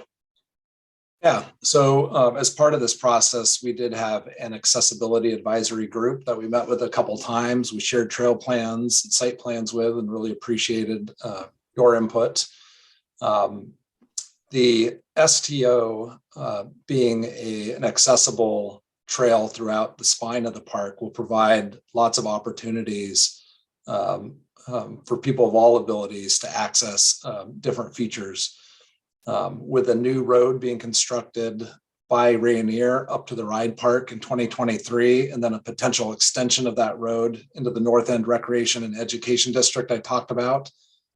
Yeah, so as part of this process, we did have an accessibility advisory group that we met with a couple times. We shared trail plans and site plans with, and really appreciated your input. The STO being an accessible trail throughout the spine of the park will provide lots of opportunities for people of all abilities to access different features. With a new road being constructed by Rainier up to the ride park in 2023, and then a potential extension of that road into the North End Recreation and Education District I talked about,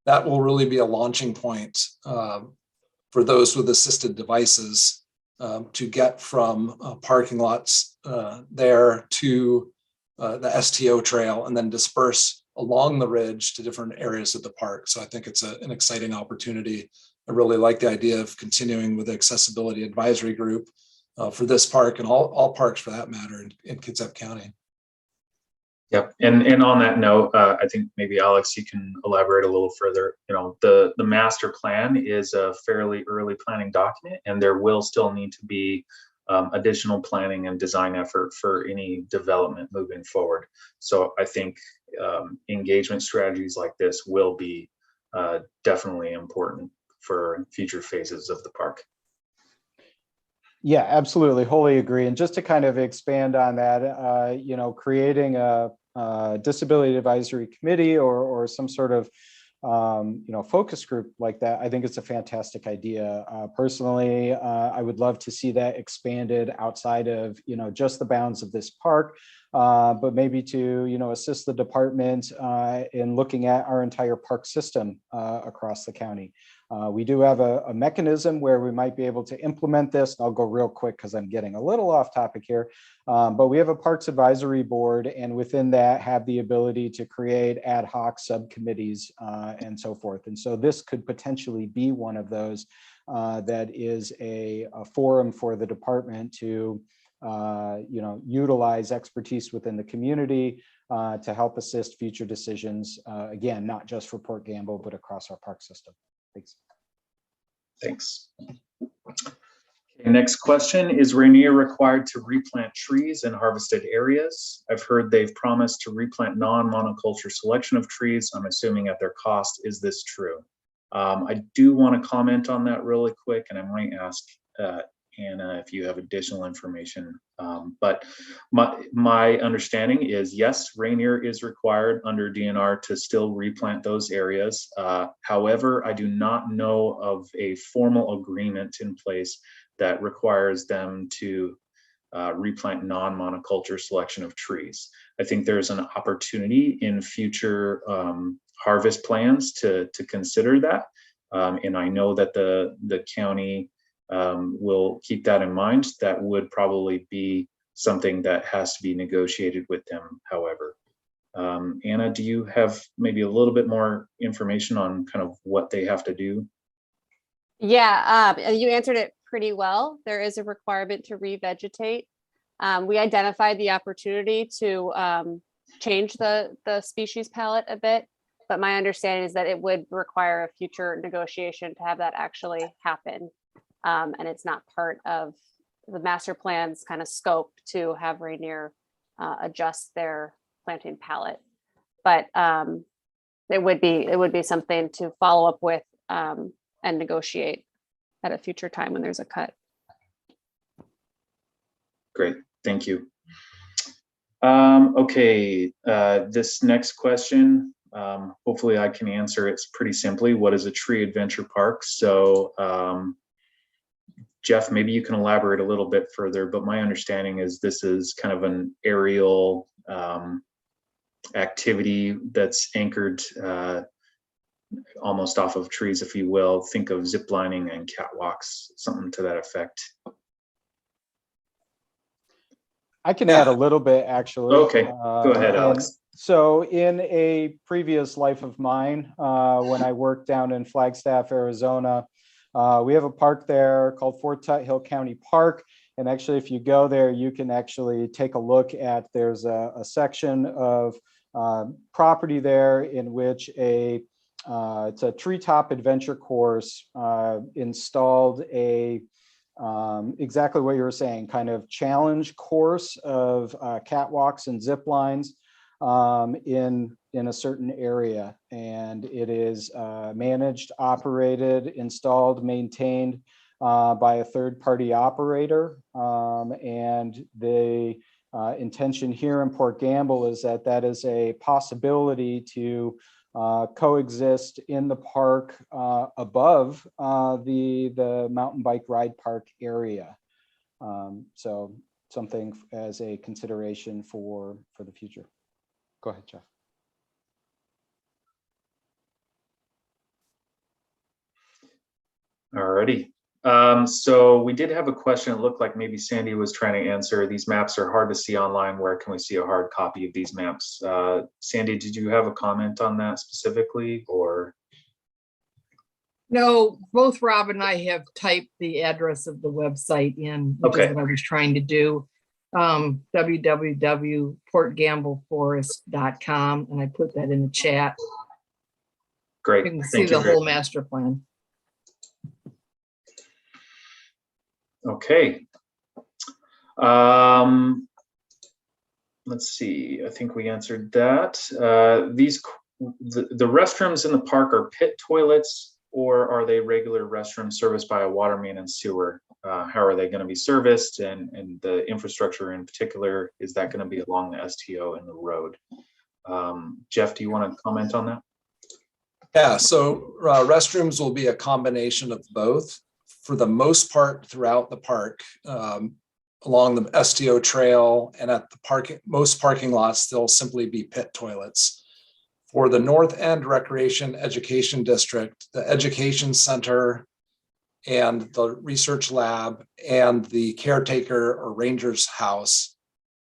that will really be a launching point for those with assisted devices to get from parking lots there to the STO trail, and then disperse along the ridge to different areas of the park. So I think it's an exciting opportunity. I really like the idea of continuing with the accessibility advisory group for this park and all parks for that matter in Kitsap County.
Yep, and on that note, I think maybe Alex, you can elaborate a little further. You know, the master plan is a fairly early planning document, and there will still need to be additional planning and design effort for any development moving forward. So I think engagement strategies like this will be definitely important for future phases of the park.
Yeah, absolutely. Wholly agree. And just to kind of expand on that, you know, creating a disability advisory committee or some sort of, you know, focus group like that, I think it's a fantastic idea. Personally, I would love to see that expanded outside of, you know, just the bounds of this park, but maybe to, you know, assist the department in looking at our entire park system across the county. We do have a mechanism where we might be able to implement this. I'll go real quick because I'm getting a little off topic here. But we have a Parks Advisory Board, and within that have the ability to create ad hoc subcommittees and so forth. And so this could potentially be one of those that is a forum for the department to you know, utilize expertise within the community to help assist future decisions. Again, not just for Port Gamble, but across our park system. Thanks.
Thanks. Okay, next question, is Rainier required to replant trees in harvested areas? I've heard they've promised to replant non-monoculture selection of trees. I'm assuming at their cost. Is this true? I do want to comment on that really quick, and I might ask Anna if you have additional information. But my understanding is, yes, Rainier is required under DNR to still replant those areas. However, I do not know of a formal agreement in place that requires them to replant non-monoculture selection of trees. I think there's an opportunity in future harvest plans to consider that. And I know that the county will keep that in mind. That would probably be something that has to be negotiated with them, however. Anna, do you have maybe a little bit more information on kind of what they have to do?
Yeah, you answered it pretty well. There is a requirement to revegetate. We identified the opportunity to change the species palette a bit, but my understanding is that it would require a future negotiation to have that actually happen. And it's not part of the master plan's kind of scope to have Rainier adjust their planting palette. But it would be something to follow up with and negotiate at a future time when there's a cut.
Great, thank you. Okay, this next question, hopefully I can answer it pretty simply. What is a tree adventure park? So Jeff, maybe you can elaborate a little bit further, but my understanding is this is kind of an aerial activity that's anchored almost off of trees, if you will. Think of zip lining and catwalks, something to that effect.
I can add a little bit, actually.
Okay, go ahead, Alex.
So in a previous life of mine, when I worked down in Flagstaff, Arizona, we have a park there called Fort Hill County Park. And actually, if you go there, you can actually take a look at, there's a section of property there in which it's a treetop adventure course, installed a exactly what you were saying, kind of challenge course of catwalks and zip lines in a certain area. And it is managed, operated, installed, maintained by a third-party operator. And the intention here in Port Gamble is that that is a possibility to coexist in the park above the mountain bike ride park area. So something as a consideration for the future. Go ahead, Jeff.
Alrighty. So we did have a question. It looked like maybe Sandy was trying to answer. These maps are hard to see online. Where can we see a hard copy of these maps? Sandy, did you have a comment on that specifically, or?
No, both Rob and I have typed the address of the website in, which
Okay.
is what I was trying to do. www.portgambleforest.com, and I put that in the chat.
Great.
You can see
Thank you
the
very
whole
much.
master plan.
Okay. Let's see. I think we answered that. The restrooms in the park are pit toilets, or are they regular restrooms serviced by a water main and sewer? How are they going to be serviced, and the infrastructure in particular, is that going to be along the STO and the road? Jeff, do you want to comment on that?
Yeah, so restrooms will be a combination of both. For the most part throughout the park, along the STO trail and at the most parking lots, they'll simply be pit toilets. For the North End Recreation Education District, the Education Center and the Research Lab and the caretaker or ranger's house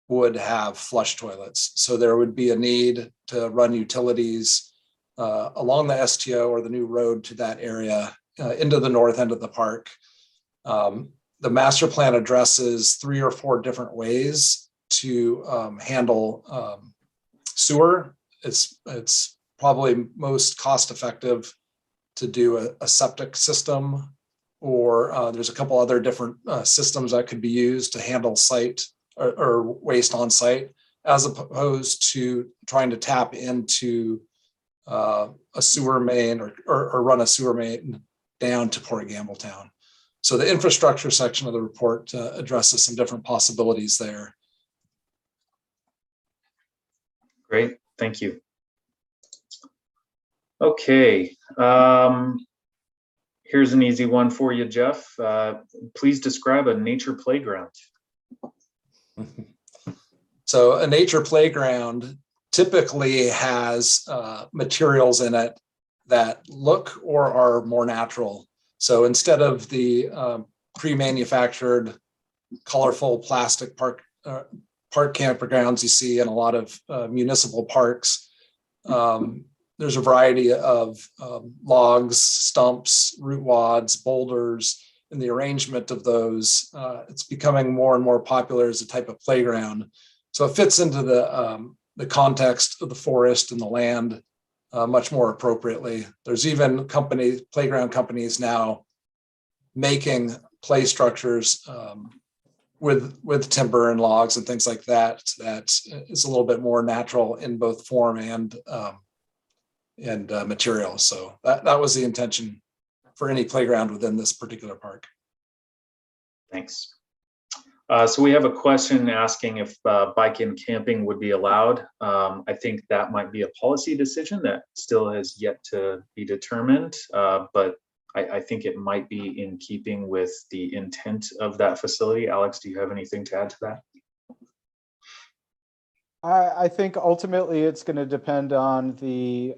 would have flush toilets. So there would be a need to run utilities along the STO or the new road to that area into the north end of the park. The master plan addresses 3 or 4 different ways to handle sewer. It's probably most cost effective to do a septic system, or there's a couple other different systems that could be used to handle site or waste on site, as opposed to trying to tap into a sewer main or run a sewer main down to Port Gamble town. So the infrastructure section of the report addresses some different possibilities there.
Great, thank you. Okay, here's an easy one for you, Jeff. Please describe a nature playground.
So a nature playground typically has materials in it that look or are more natural. So instead of the pre-manufactured, colorful plastic park campgrounds you see in a lot of municipal parks, there's a variety of logs, stumps, root wads, boulders, and the arrangement of those. It's becoming more and more popular as a type of playground. So it fits into the context of the forest and the land much more appropriately. There's even playground companies now making play structures with timber and logs and things like that. That is a little bit more natural in both form and material. So that was the intention for any playground within this particular park.
Thanks. So we have a question asking if bike and camping would be allowed. I think that might be a policy decision that still has yet to be determined, but I think it might be in keeping with the intent of that facility. Alex, do you have anything to add to that?
I think ultimately it's going to depend on the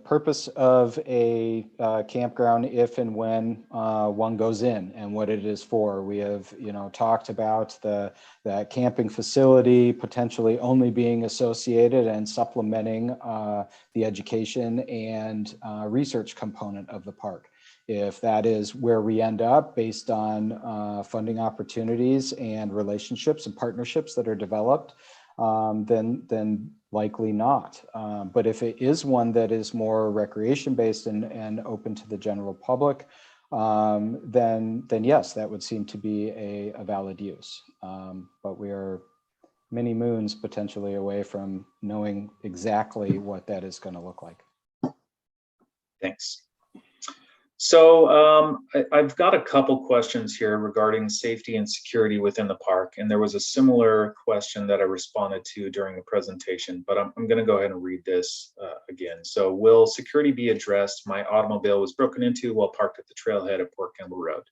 purpose of a campground, if and when one goes in, and what it is for. We have, talked about that camping facility potentially only being associated and supplementing the education and research component of the park. If that is where we end up based on funding opportunities and relationships and partnerships that are developed, then likely not. But if it is one that is more recreation based and open to the general public, then yes, that would seem to be a valid use. But we are many moons potentially away from knowing exactly what that is going to look like.
Thanks. So I've got a couple questions here regarding safety and security within the park. And there was a similar question that I responded to during the presentation, but I'm going to go ahead and read this again. So, will security be addressed? My automobile was broken into while parked at the trailhead at Port Campbell Road.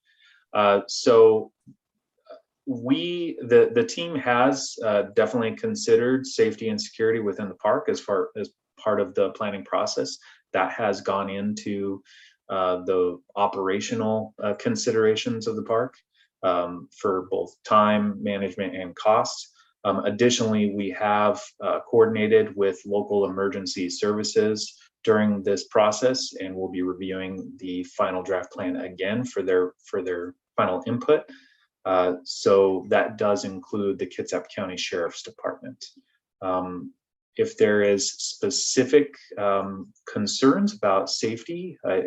The team has definitely considered safety and security within the park as far as part of the planning process. That has gone into the operational considerations of the park for both time management and cost. Additionally, we have coordinated with local emergency services during this process, and we'll be reviewing the final draft plan again for their final input. So that does include the Kitsap County Sheriff's Department. If there is specific concerns about safety, I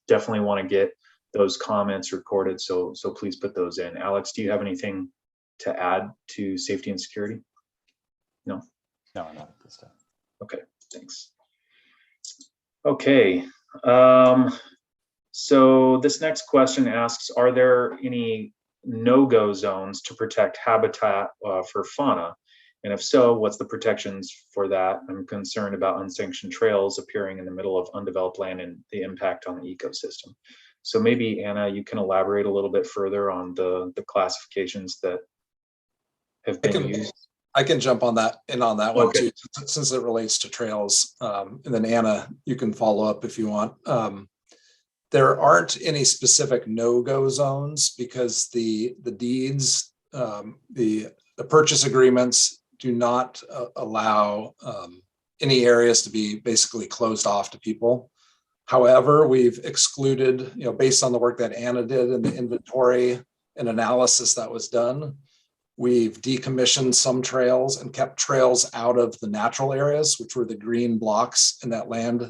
definitely want to get those comments recorded. So please put those in. Alex, do you have anything to add to safety and security? No?
No, not at this time.
Okay, thanks. Okay, so this next question asks, are there any no-go zones to protect habitat for fauna? And if so, what's the protections for that? I'm concerned about unsanctioned trails appearing in the middle of undeveloped land and the impact on the ecosystem. So maybe, Anna, you can elaborate a little bit further on the classifications that have been used.
I can jump on that one
Okay.
too, since it relates to trails. And then Anna, you can follow up if you want. There aren't any specific no-go zones because the deeds, the purchase agreements do not allow any areas to be basically closed off to people. However, we've excluded, based on the work that Anna did and the inventory and analysis that was done, we've decommissioned some trails and kept trails out of the natural areas, which were the green blocks in that land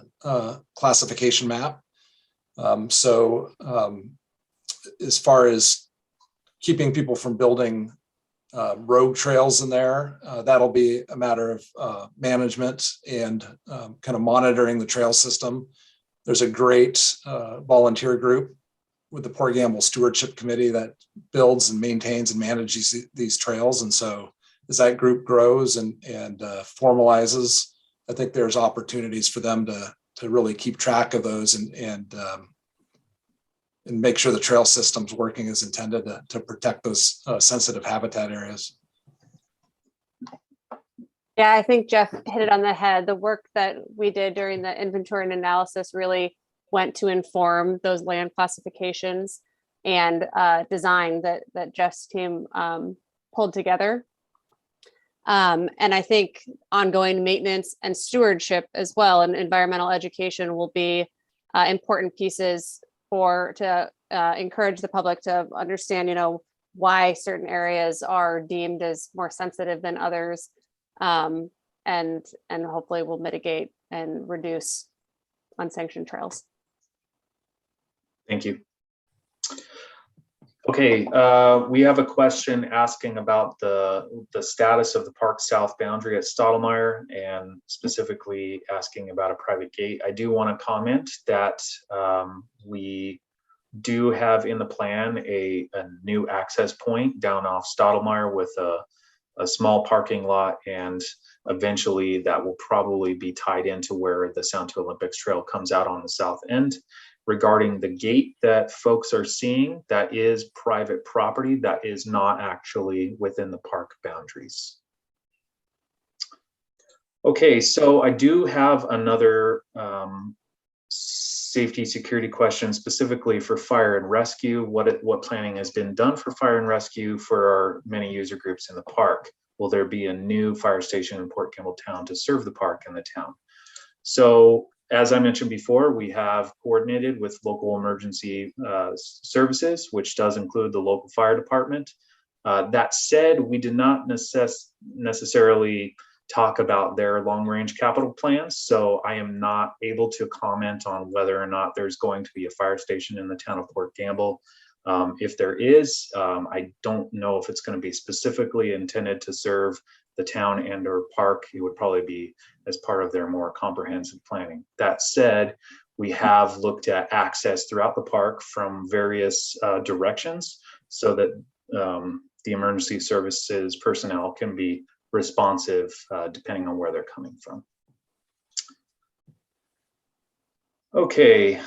classification map. So as far as keeping people from building rogue trails in there, that'll be a matter of management and kind of monitoring the trail system. There's a great volunteer group with the Port Campbell Stewardship Committee that builds and maintains and manages these trails. And so as that group grows and formalizes, I think there's opportunities for them to really keep track of those and make sure the trail system's working as intended to protect those sensitive habitat areas.
Yeah, I think Jeff hit it on the head. The work that we did during the inventory and analysis really went to inform those land classifications and design that Jeff's team pulled together. And I think ongoing maintenance and stewardship as well, and environmental education will be important pieces to encourage the public to understand, why certain areas are deemed as more sensitive than others, and hopefully will mitigate and reduce unsanctioned trails.
Thank you. Okay, we have a question asking about the status of the park south boundary at Stottlemyre and specifically asking about a private gate. I do want to comment that we do have in the plan a new access point down off Stottlemyre with a small parking lot, and eventually that will probably be tied into where the Sound to Olympics Trail comes out on the south end. Regarding the gate that folks are seeing, that is private property. That is not actually within the park boundaries. Okay, so I do have another safety security question specifically for fire and rescue. What planning has been done for fire and rescue for our many user groups in the park? Will there be a new fire station in Port Campbell Town to serve the park and the town? So, as I mentioned before, we have coordinated with local emergency services, which does include the local fire department. That said, we did not necessarily talk about their long-range capital plans, so I am not able to comment on whether or not there's going to be a fire station in the town of Port Gamble. If there is, I don't know if it's going to be specifically intended to serve the town and or park. It would probably be as part of their more comprehensive planning. That said, we have looked at access throughout the park from various directions so that the emergency services personnel can be responsive depending on where they're coming from. Okay,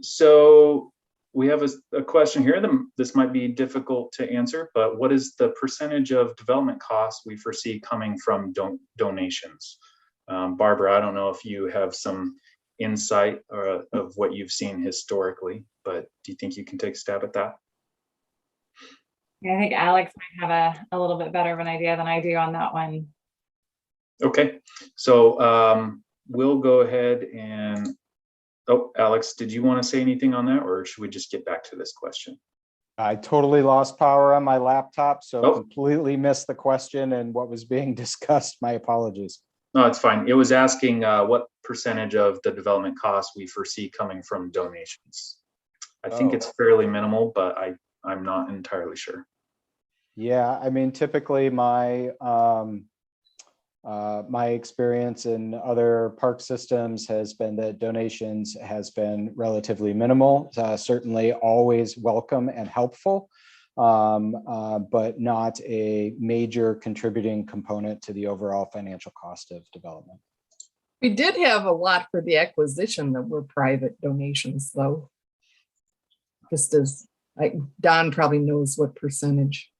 so we have a question here. This might be difficult to answer, but what is the percentage of development costs we foresee coming from donations? Barbara, I don't know if you have some insight of what you've seen historically, but do you think you can take a stab at that?
Yeah, I think Alex might have a little bit better of an idea than I do on that one.
Okay, so we'll go ahead and, oh, Alex, did you want to say anything on that, or should we just get back to this question?
I totally lost power on my laptop, so
Oh.
completely missed the question and what was being discussed. My apologies.
No, it's fine. It was asking what percentage of the development costs we foresee coming from donations. I think it's fairly minimal, but I'm not entirely sure.
Yeah, I mean, typically my my experience in other park systems has been that donations has been relatively minimal, certainly always welcome and helpful, but not a major contributing component to the overall financial cost of development.
We did have a lot for the acquisition that were private donations, though. Just as Don probably knows what percentage.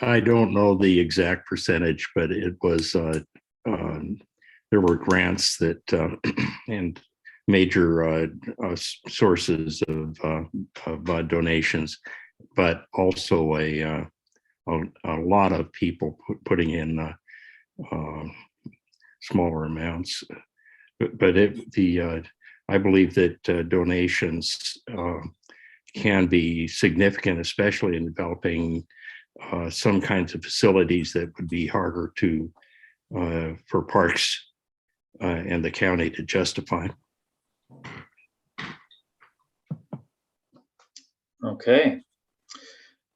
I don't know the exact percentage, but it was there were grants that and major sources of donations, but also a lot of people putting in smaller amounts. But I believe that donations can be significant, especially in developing some kinds of facilities that would be harder to for parks and the county to justify.
Okay.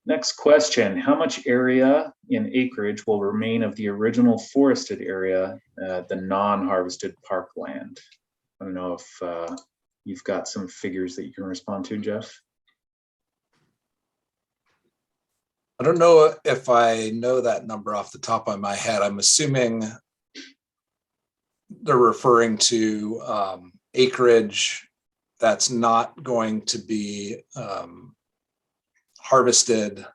Next question. How much area in acreage will remain of the original forested area, the non-harvested parkland? I don't know if you've got some figures that you can respond to, Jeff.
I don't know if I know that number off the top of my head. I'm assuming they're referring to acreage that's not going to be harvested,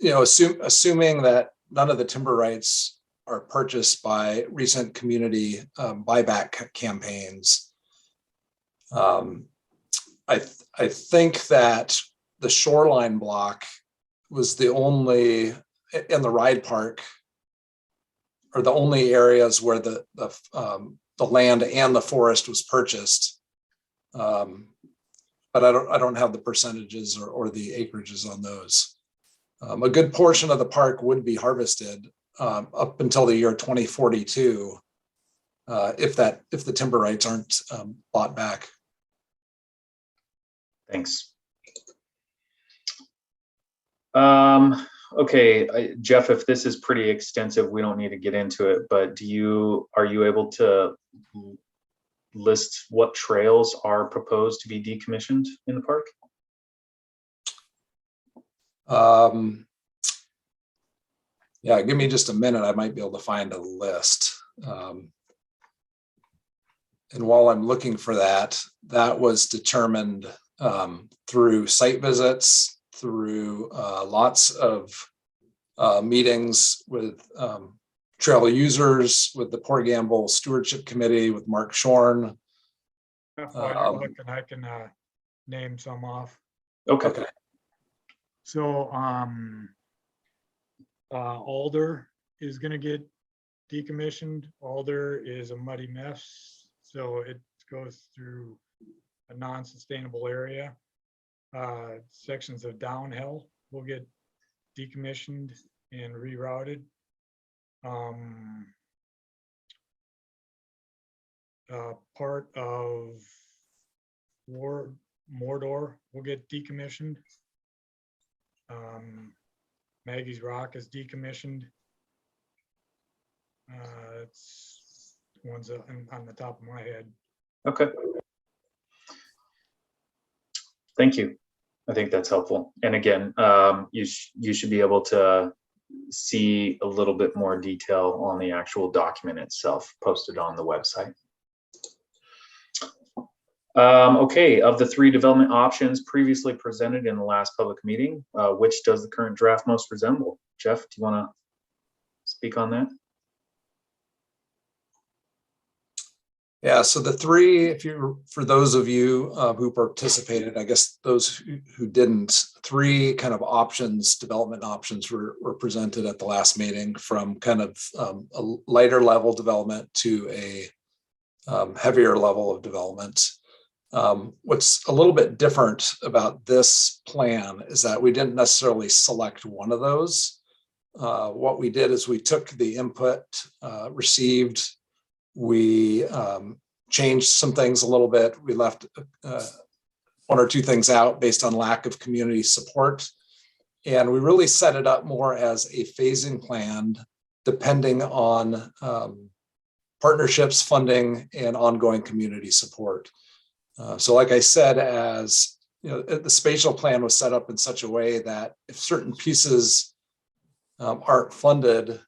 you know, assuming that none of the timber rights are purchased by recent community buyback campaigns. I think that the shoreline block was the only in the ride park, or the only areas where the land and the forest was purchased. But I don't have the percentages or the acreages on those. A good portion of the park would be harvested up until the year 2042, if the timber rights aren't bought back.
Thanks. Okay, Jeff, if this is pretty extensive, we don't need to get into it, but are you able to list what trails are proposed to be decommissioned in the park?
Yeah, give me just a minute. I might be able to find a list. And while I'm looking for that, that was determined through site visits, through lots of meetings with trail users, with the Port Gamble Stewardship Committee, with Mark Shorn.
While you're looking, I can name some off.
Okay.
So Alder is going to get decommissioned. Alder is a muddy mess, so it goes through a non-sustainable area. Sections of downhill will get decommissioned and rerouted. Part of Mordor will get decommissioned. Maggie's Rock is decommissioned. It's ones on the top of my head.
Okay. Thank you. I think that's helpful. And again, you should be able to see a little bit more detail on the actual document itself posted on the website. Okay, of the 3 development options previously presented in the last public meeting, which does the current draft most resemble? Jeff, do you want to speak on that?
Yeah, so the 3, for those of you who participated, I guess those who didn't, 3 kind of options, development options were presented at the last meeting, from kind of a lighter level development to a heavier level of development. What's a little bit different about this plan is that we didn't necessarily select one of those. What we did is we took the input received. We changed some things a little bit. We left 1 or 2 things out based on lack of community support. And we really set it up more as a phasing plan, depending on partnerships, funding, and ongoing community support. So like I said, as you know, the spatial plan was set up in such a way that if certain pieces aren't funded,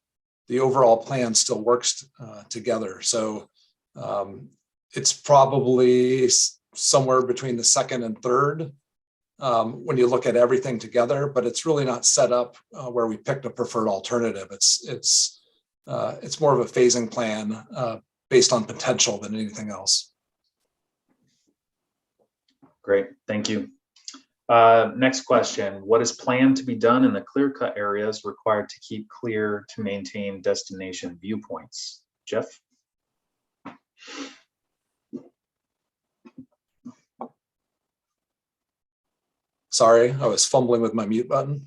the overall plan still works together. So it's probably somewhere between the 2nd and 3rd when you look at everything together, but it's really not set up where we picked a preferred alternative. It's more of a phasing plan based on potential than anything else.
Great, thank you. Next question. What is planned to be done in the clear cut areas required to keep clear to maintain destination viewpoints? Jeff?
Sorry, I was fumbling with my mute button.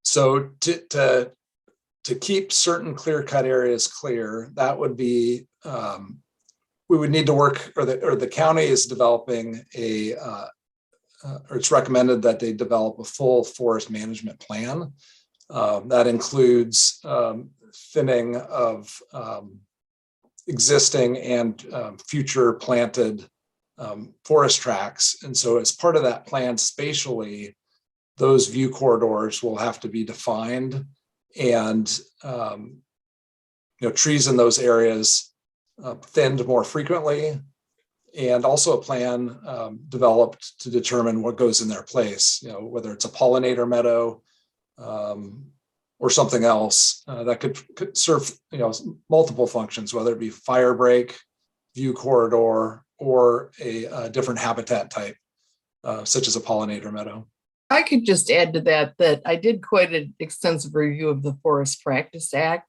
So to keep certain clear cut areas clear, that would be, we would need to work, or the county is developing or it's recommended that they develop a full forest management plan. That includes thinning of existing and future planted forest tracts. And so as part of that plan spatially, those view corridors will have to be defined, and trees in those areas thinned more frequently, and also a plan developed to determine what goes in their place, whether it's a pollinator meadow or something else that could serve multiple functions, whether it be fire break, view corridor, or a different habitat type, such as a pollinator meadow.
I could just add to that I did quite an extensive review of the Forest Practice Act.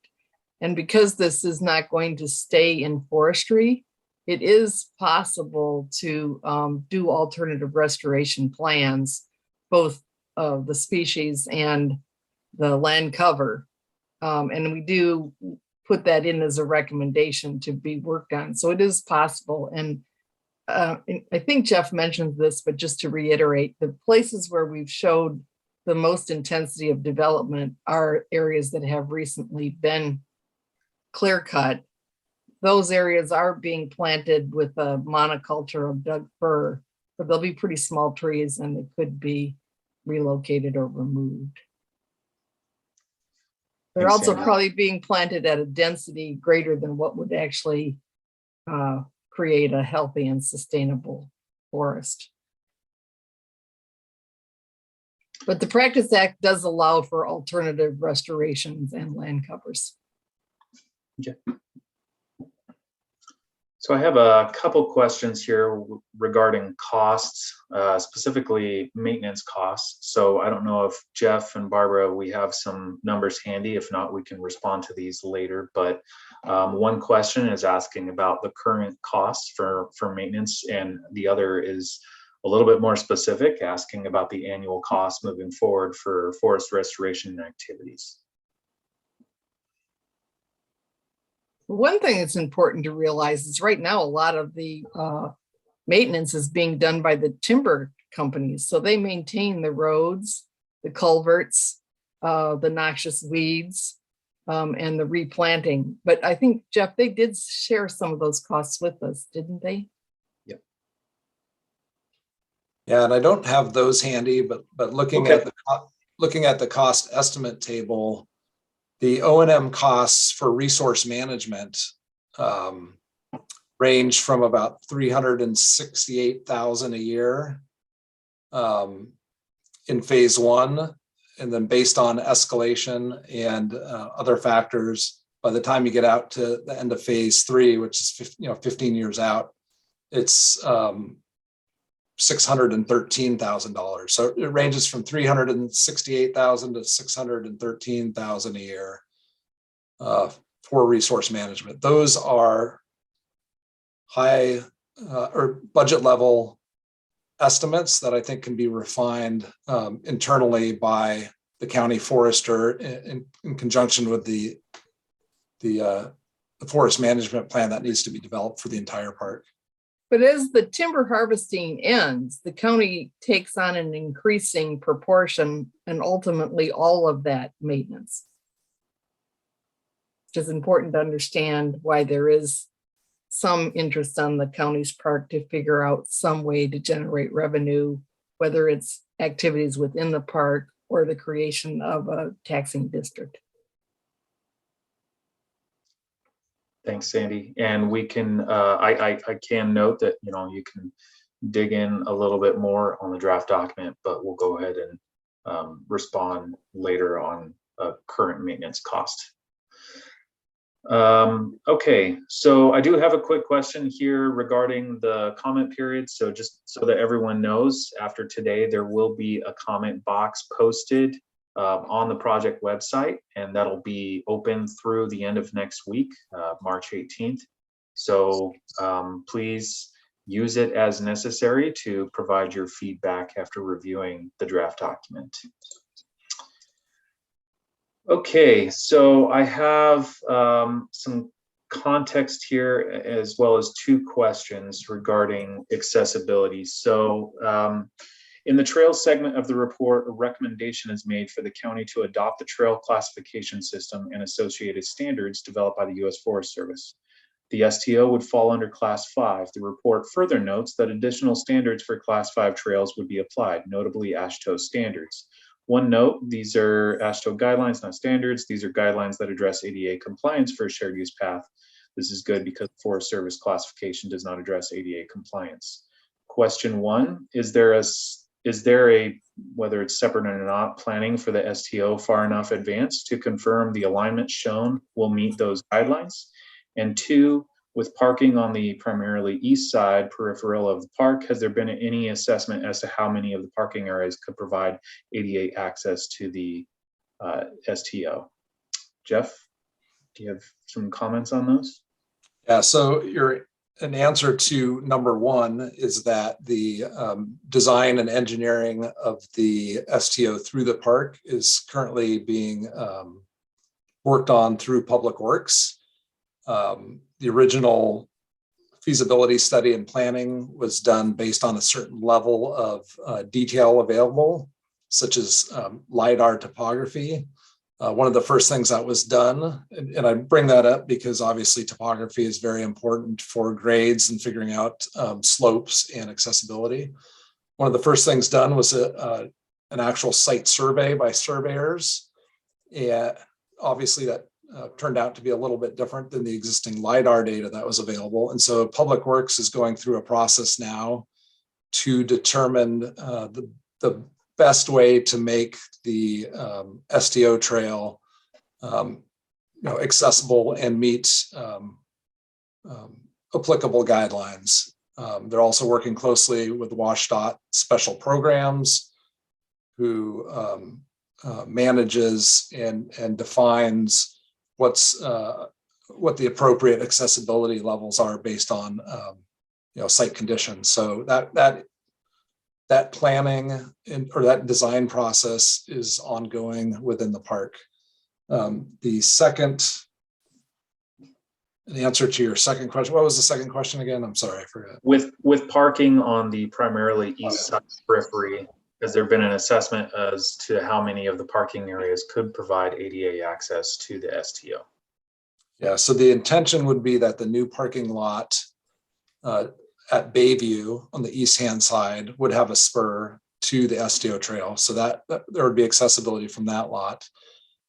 And because this is not going to stay in forestry, it is possible to do alternative restoration plans, both of the species and the land cover. And we do put that in as a recommendation to be worked on. So it is possible. And I think Jeff mentioned this, but just to reiterate, the places where we've showed the most intensity of development are areas that have recently been clear cut. Those areas are being planted with a monoculture of Doug fir, but they'll be pretty small trees and they could be relocated or removed. They're
Thanks,
also
Sandra.
probably being planted at a density greater than what would actually create a healthy and sustainable forest. But the Practice Act does allow for alternative restorations and land covers.
Okay. So I have a couple questions here regarding costs, specifically maintenance costs. So I don't know if Jeff and Barbara, we have some numbers handy. If not, we can respond to these later. But one question is asking about the current costs for maintenance, and the other is a little bit more specific, asking about the annual cost moving forward for forest restoration activities.
One thing that's important to realize is right now, a lot of the maintenance is being done by the timber companies. So they maintain the roads, the culverts, the noxious weeds, and the replanting. But I think, Jeff, they did share some of those costs with us, didn't they?
Yep. Yeah, and I don't have those handy, but looking
Okay.
at the cost estimate table, the O&M costs for resource management range from about $368,000 a year in phase one, and then based on escalation and other factors, by the time you get out to the end of phase three, which is 15 years out, it's $613,000. So it ranges from $368,000 to $613,000 a year for resource management. Those are high or budget level estimates that I think can be refined internally by the county forester in conjunction with the forest management plan that needs to be developed for the entire park.
But as the timber harvesting ends, the county takes on an increasing proportion and ultimately all of that maintenance. Which is important to understand why there is some interest on the county's part to figure out some way to generate revenue, whether it's activities within the park or the creation of a taxing district.
Thanks, Sandy. And we can, I can note that, you can dig in a little bit more on the draft document, but we'll go ahead and respond later on current maintenance cost. Okay, so I do have a quick question here regarding the comment period. So just so that everyone knows, after today, there will be a comment box posted on the project website, and that'll be open through the end of next week, March 18th. So please use it as necessary to provide your feedback after reviewing the draft document. Okay, so I have some context here as well as two questions regarding accessibility. So in the trail segment of the report, a recommendation is made for the county to adopt the trail classification system and associated standards developed by the U.S. Forest Service. The STO would fall under Class 5. The report further notes that additional standards for Class 5 trails would be applied, notably AASHTO standards. One note, these are AASHTO guidelines, not standards. These are guidelines that address ADA compliance for a shared use path. This is good because the Forest Service classification does not address ADA compliance. Question one, is there a, whether it's separate or not, planning for the STO far enough advanced to confirm the alignment shown will meet those guidelines? And two, with parking on the primarily east side peripheral of the park, has there been any assessment as to how many of the parking areas could provide ADA access to the STO? Jeff, do you have some comments on those?
Yeah, so an answer to number one is that the design and engineering of the STO through the park is currently being worked on through Public Works. The original feasibility study and planning was done based on a certain level of detail available, such as LiDAR topography. One of the first things that was done, and I bring that up because obviously topography is very important for grades and figuring out slopes and accessibility. One of the first things done was an actual site survey by surveyors. And obviously that turned out to be a little bit different than the existing LiDAR data that was available. And so Public Works is going through a process now to determine the best way to make the STO trail accessible and meet applicable guidelines. They're also working closely with WashDOT special programs, who manages and defines what the appropriate accessibility levels are based on site conditions. So that planning or that design process is ongoing within the park. The answer to your second question, what was the second question again? I'm sorry, I forgot.
With parking on the primarily east side periphery, has there been an assessment as to how many of the parking areas could provide ADA access to the STO?
Yeah, so the intention would be that the new parking lot at Bayview on the east-hand side would have a spur to the STO trail, so that there would be accessibility from that lot.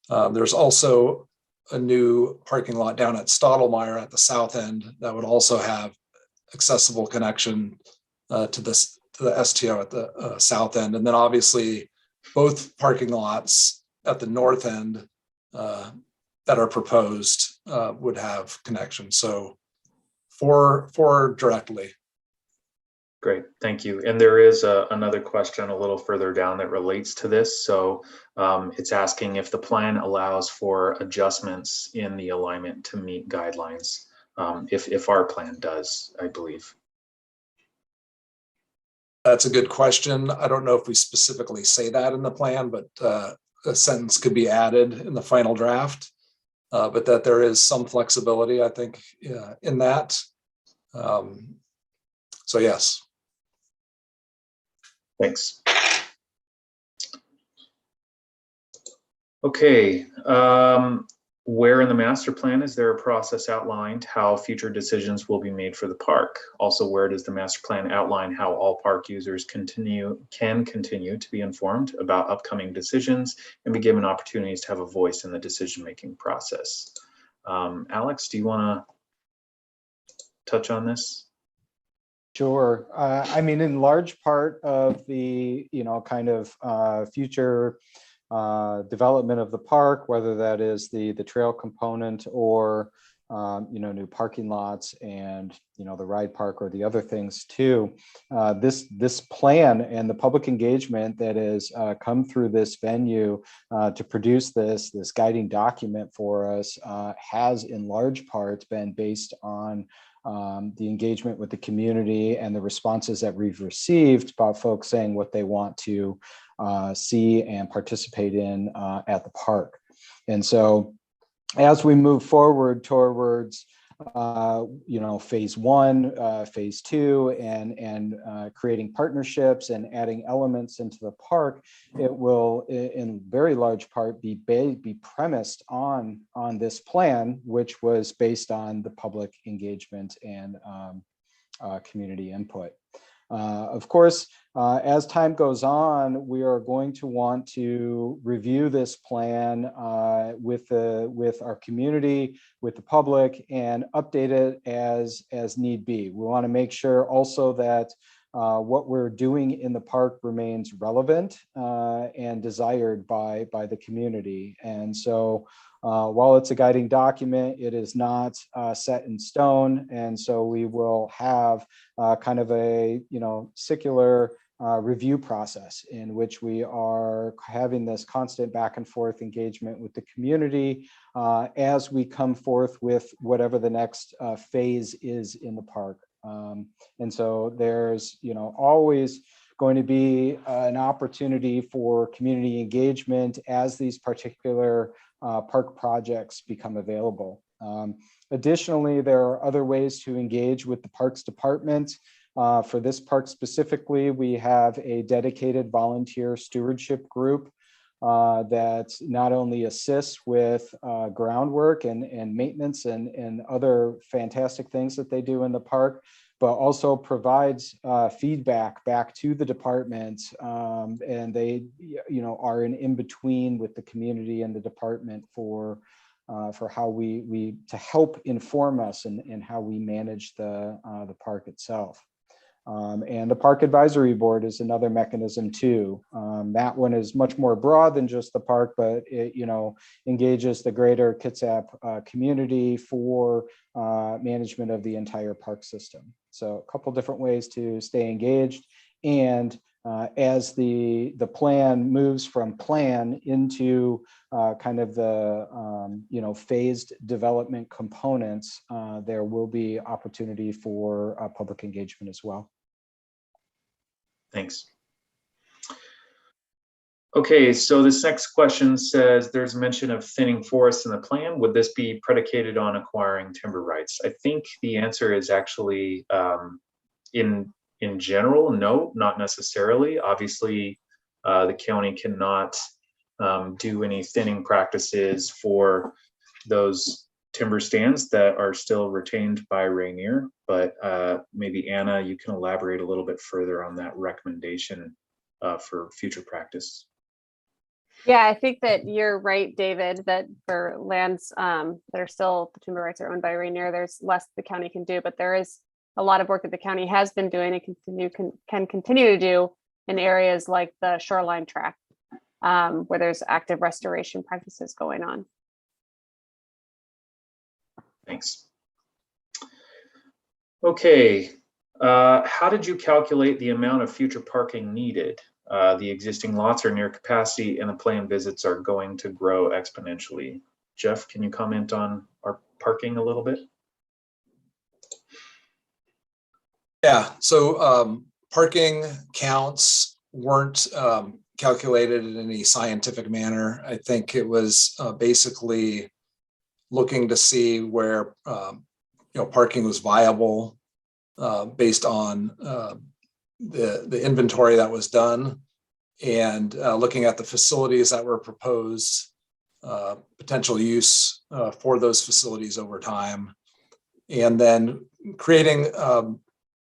There's also a new parking lot down at Stottlemyre at the south end that would also have accessible connection to the STO at the south end. And then obviously both parking lots at the north end that are proposed would have connection. So four directly.
Great, thank you. And there is another question a little further down that relates to this. So it's asking if the plan allows for adjustments in the alignment to meet guidelines. If our plan does, I believe.
That's a good question. I don't know if we specifically say that in the plan, but a sentence could be added in the final draft. But that there is some flexibility, I think, in that. So yes.
Thanks. Okay, where in the master plan is there a process outlined how future decisions will be made for the park? Also, where does the master plan outline how all park users can continue to be informed about upcoming decisions and be given opportunities to have a voice in the decision-making process? Alex, do you want to touch on this?
Sure. I mean, in large part of the, kind of future development of the park, whether that is the trail component or, new parking lots and, the ride park or the other things too, this plan and the public engagement that has come through this venue to produce this guiding document for us has in large part been based on the engagement with the community and the responses that we've received about folks saying what they want to see and participate in at the park. And so as we move forward towards phase one, phase two, and creating partnerships and adding elements into the park, it will in very large part be premised on this plan, which was based on the public engagement and community input. Of course, as time goes on, we are going to want to review this plan with our community, with the public, and update it as need be. We want to make sure also that what we're doing in the park remains relevant and desired by the community. And so while it's a guiding document, it is not set in stone. And so we will have kind of a circular review process in which we are having this constant back and forth engagement with the community as we come forth with whatever the next phase is in the park. And so there's always going to be an opportunity for community engagement as these particular park projects become available. Additionally, there are other ways to engage with the Parks Department. For this park specifically, we have a dedicated volunteer stewardship group that not only assists with groundwork and maintenance and other fantastic things that they do in the park, but also provides feedback back to the department, and they are an in-between with the community and the department for how we to help inform us and how we manage the park itself. And the Park Advisory Board is another mechanism too. That one is much more broad than just the park, but it, engages the greater Kitsap community for management of the entire park system. So a couple different ways to stay engaged. And as the plan moves from plan into kind of the phased development components, there will be opportunity for public engagement as well.
Thanks. Okay, so this next question says there's mention of thinning forests in the plan. Would this be predicated on acquiring timber rights? I think the answer is actually in general, no, not necessarily. Obviously, the county cannot do any thinning practices for those timber stands that are still retained by Rainier, but maybe Anna, you can elaborate a little bit further on that recommendation for future practice.
Yeah, I think that you're right, David, that for lands that are still, the timber rights are owned by Rainier, there's less the county can do, but there is a lot of work that the county has been doing and can continue to do in areas like the shoreline tract, where there's active restoration practices going on.
Thanks. Okay, how did you calculate the amount of future parking needed? The existing lots are near capacity and the planned visits are going to grow exponentially. Jeff, can you comment on our parking a little bit?
Yeah, so parking counts weren't calculated in any scientific manner. I think it was basically looking to see where parking was viable based on the inventory that was done, and looking at the facilities that were proposed, potential use for those facilities over time, and then creating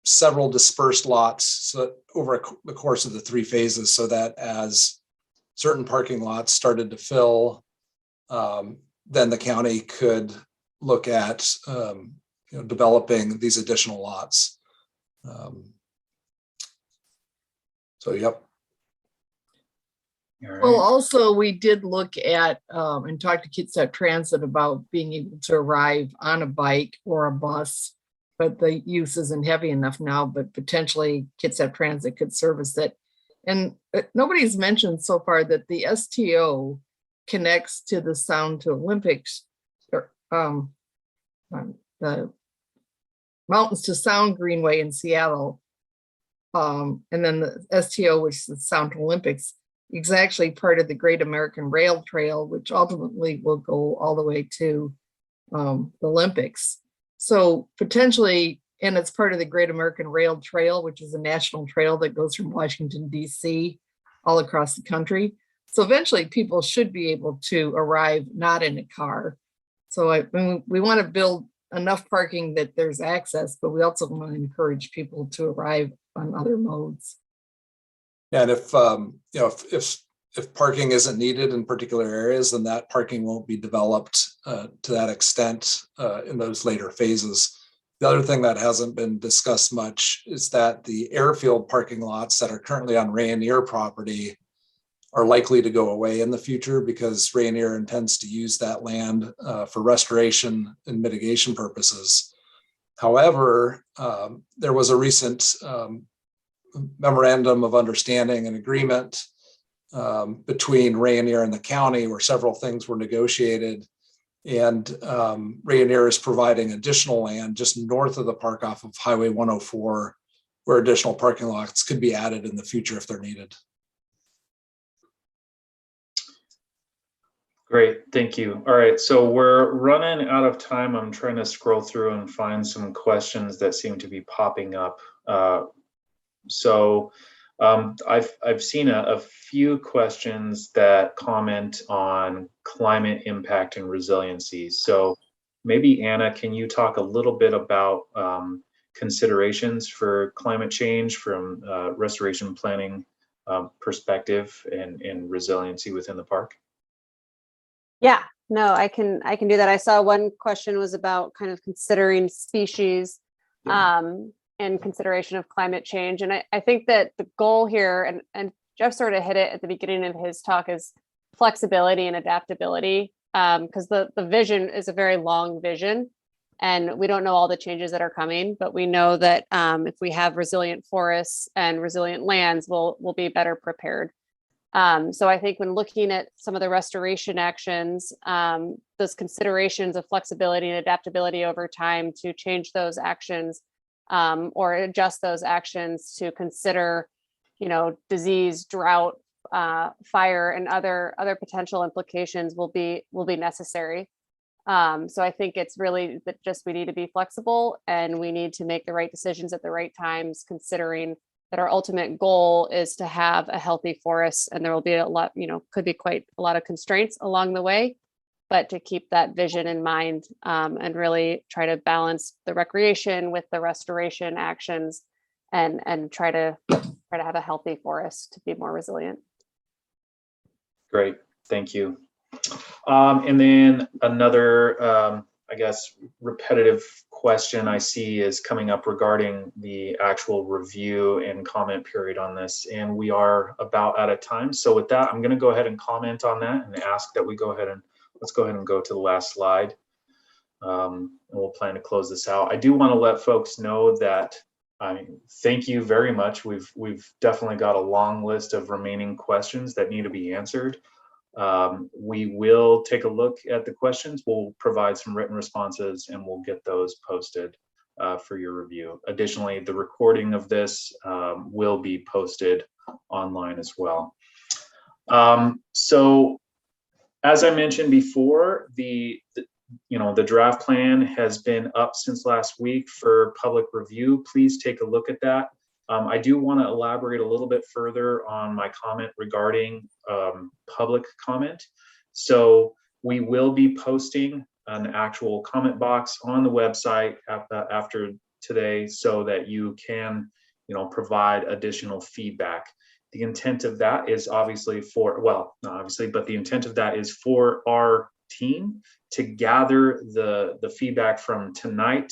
several dispersed lots over the course of the 3 phases, so that as certain parking lots started to fill, then the county could look at developing these additional lots. So, yep.
All right.
Well, also we did look at and talk to Kitsap Transit about being able to arrive on a bike or a bus, but the use isn't heavy enough now, but potentially Kitsap Transit could service it. And nobody's mentioned so far that the STO connects to the Sound to Olympics, or the Mountains to Sound Greenway in Seattle. And then the STO, which is the Sound to Olympics, is actually part of the Great American Rail Trail, which ultimately will go all the way to the Olympics. So potentially, and it's part of the Great American Rail Trail, which is a national trail that goes from Washington, D.C. all across the country. So eventually people should be able to arrive not in a car. So we want to build enough parking that there's access, but we also want to encourage people to arrive on other modes.
Yeah, and if parking isn't needed in particular areas, then that parking won't be developed to that extent in those later phases. The other thing that hasn't been discussed much is that the airfield parking lots that are currently on Rainier property are likely to go away in the future, because Rainier intends to use that land for restoration and mitigation purposes. However, there was a recent memorandum of understanding and agreement between Rainier and the county, where several things were negotiated, and Rainier is providing additional land just north of the park off of Highway 104, where additional parking lots could be added in the future if they're needed.
Great, thank you. All right, so we're running out of time. I'm trying to scroll through and find some questions that seem to be popping up. I've seen a few questions that comment on climate impact and resiliency. So maybe Anna, can you talk a little bit about considerations for climate change from restoration planning perspective and resiliency within the park?
Yeah, no, I can do that. I saw one question was about kind of considering species. And in consideration of climate change. And I think that the goal here, and Jeff sort of hit it at the beginning of his talk, is flexibility and adaptability, because the vision is a very long vision, and we don't know all the changes that are coming, but we know that if we have resilient forests and resilient lands, we'll be better prepared. So I think when looking at some of the restoration actions, those considerations of flexibility and adaptability over time to change those actions or adjust those actions to consider, disease, drought, fire, and other potential implications will be necessary. So I think it's really that just we need to be flexible, and we need to make the right decisions at the right times, considering that our ultimate goal is to have a healthy forest, and there will be a lot, could be quite a lot of constraints along the way, but to keep that vision in mind and really try to balance the recreation with the restoration actions and try to have a healthy forest to be more resilient.
Great, thank you. And then another, I guess, repetitive question I see is coming up regarding the actual review and comment period on this. And we are about out of time. So with that, I'm going to go ahead and comment on that and ask that we go ahead and let's go ahead and go to the last slide. And we'll plan to close this out. I do want to let folks know that thank you very much. We've definitely got a long list of remaining questions that need to be answered. We will take a look at the questions. We'll provide some written responses and we'll get those posted for your review. Additionally, the recording of this will be posted online as well. So as I mentioned before, the draft plan has been up since last week for public review. Please take a look at that. I do want to elaborate a little bit further on my comment regarding public comment. So we will be posting an actual comment box on the website after today so that you can, provide additional feedback. The intent of that is obviously not obviously, but the intent of that is for our team to gather the feedback from tonight,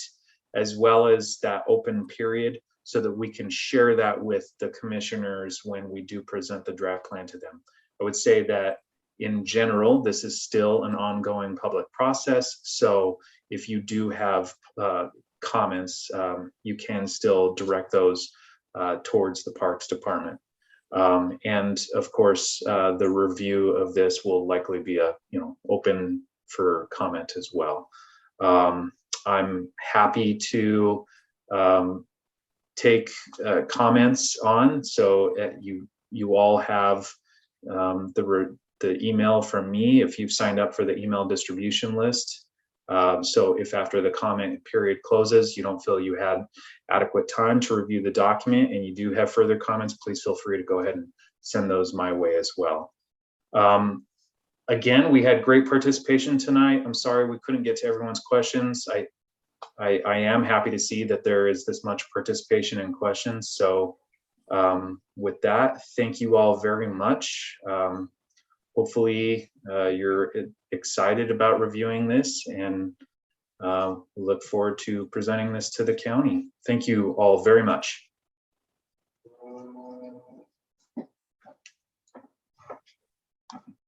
as well as that open period, so that we can share that with the commissioners when we do present the draft plan to them. I would say that in general, this is still an ongoing public process. So if you do have comments, you can still direct those towards the Parks Department. And of course, the review of this will likely be open for comment as well. I'm happy to take comments on. So you all have the email from me if you've signed up for the email distribution list. So if after the comment period closes, you don't feel you had adequate time to review the document and you do have further comments, please feel free to go ahead and send those my way as well. Again, we had great participation tonight. I'm sorry we couldn't get to everyone's questions. I am happy to see that there is this much participation in questions. So with that, thank you all very much. Hopefully you're excited about reviewing this, and look forward to presenting this to the county. Thank you all very much.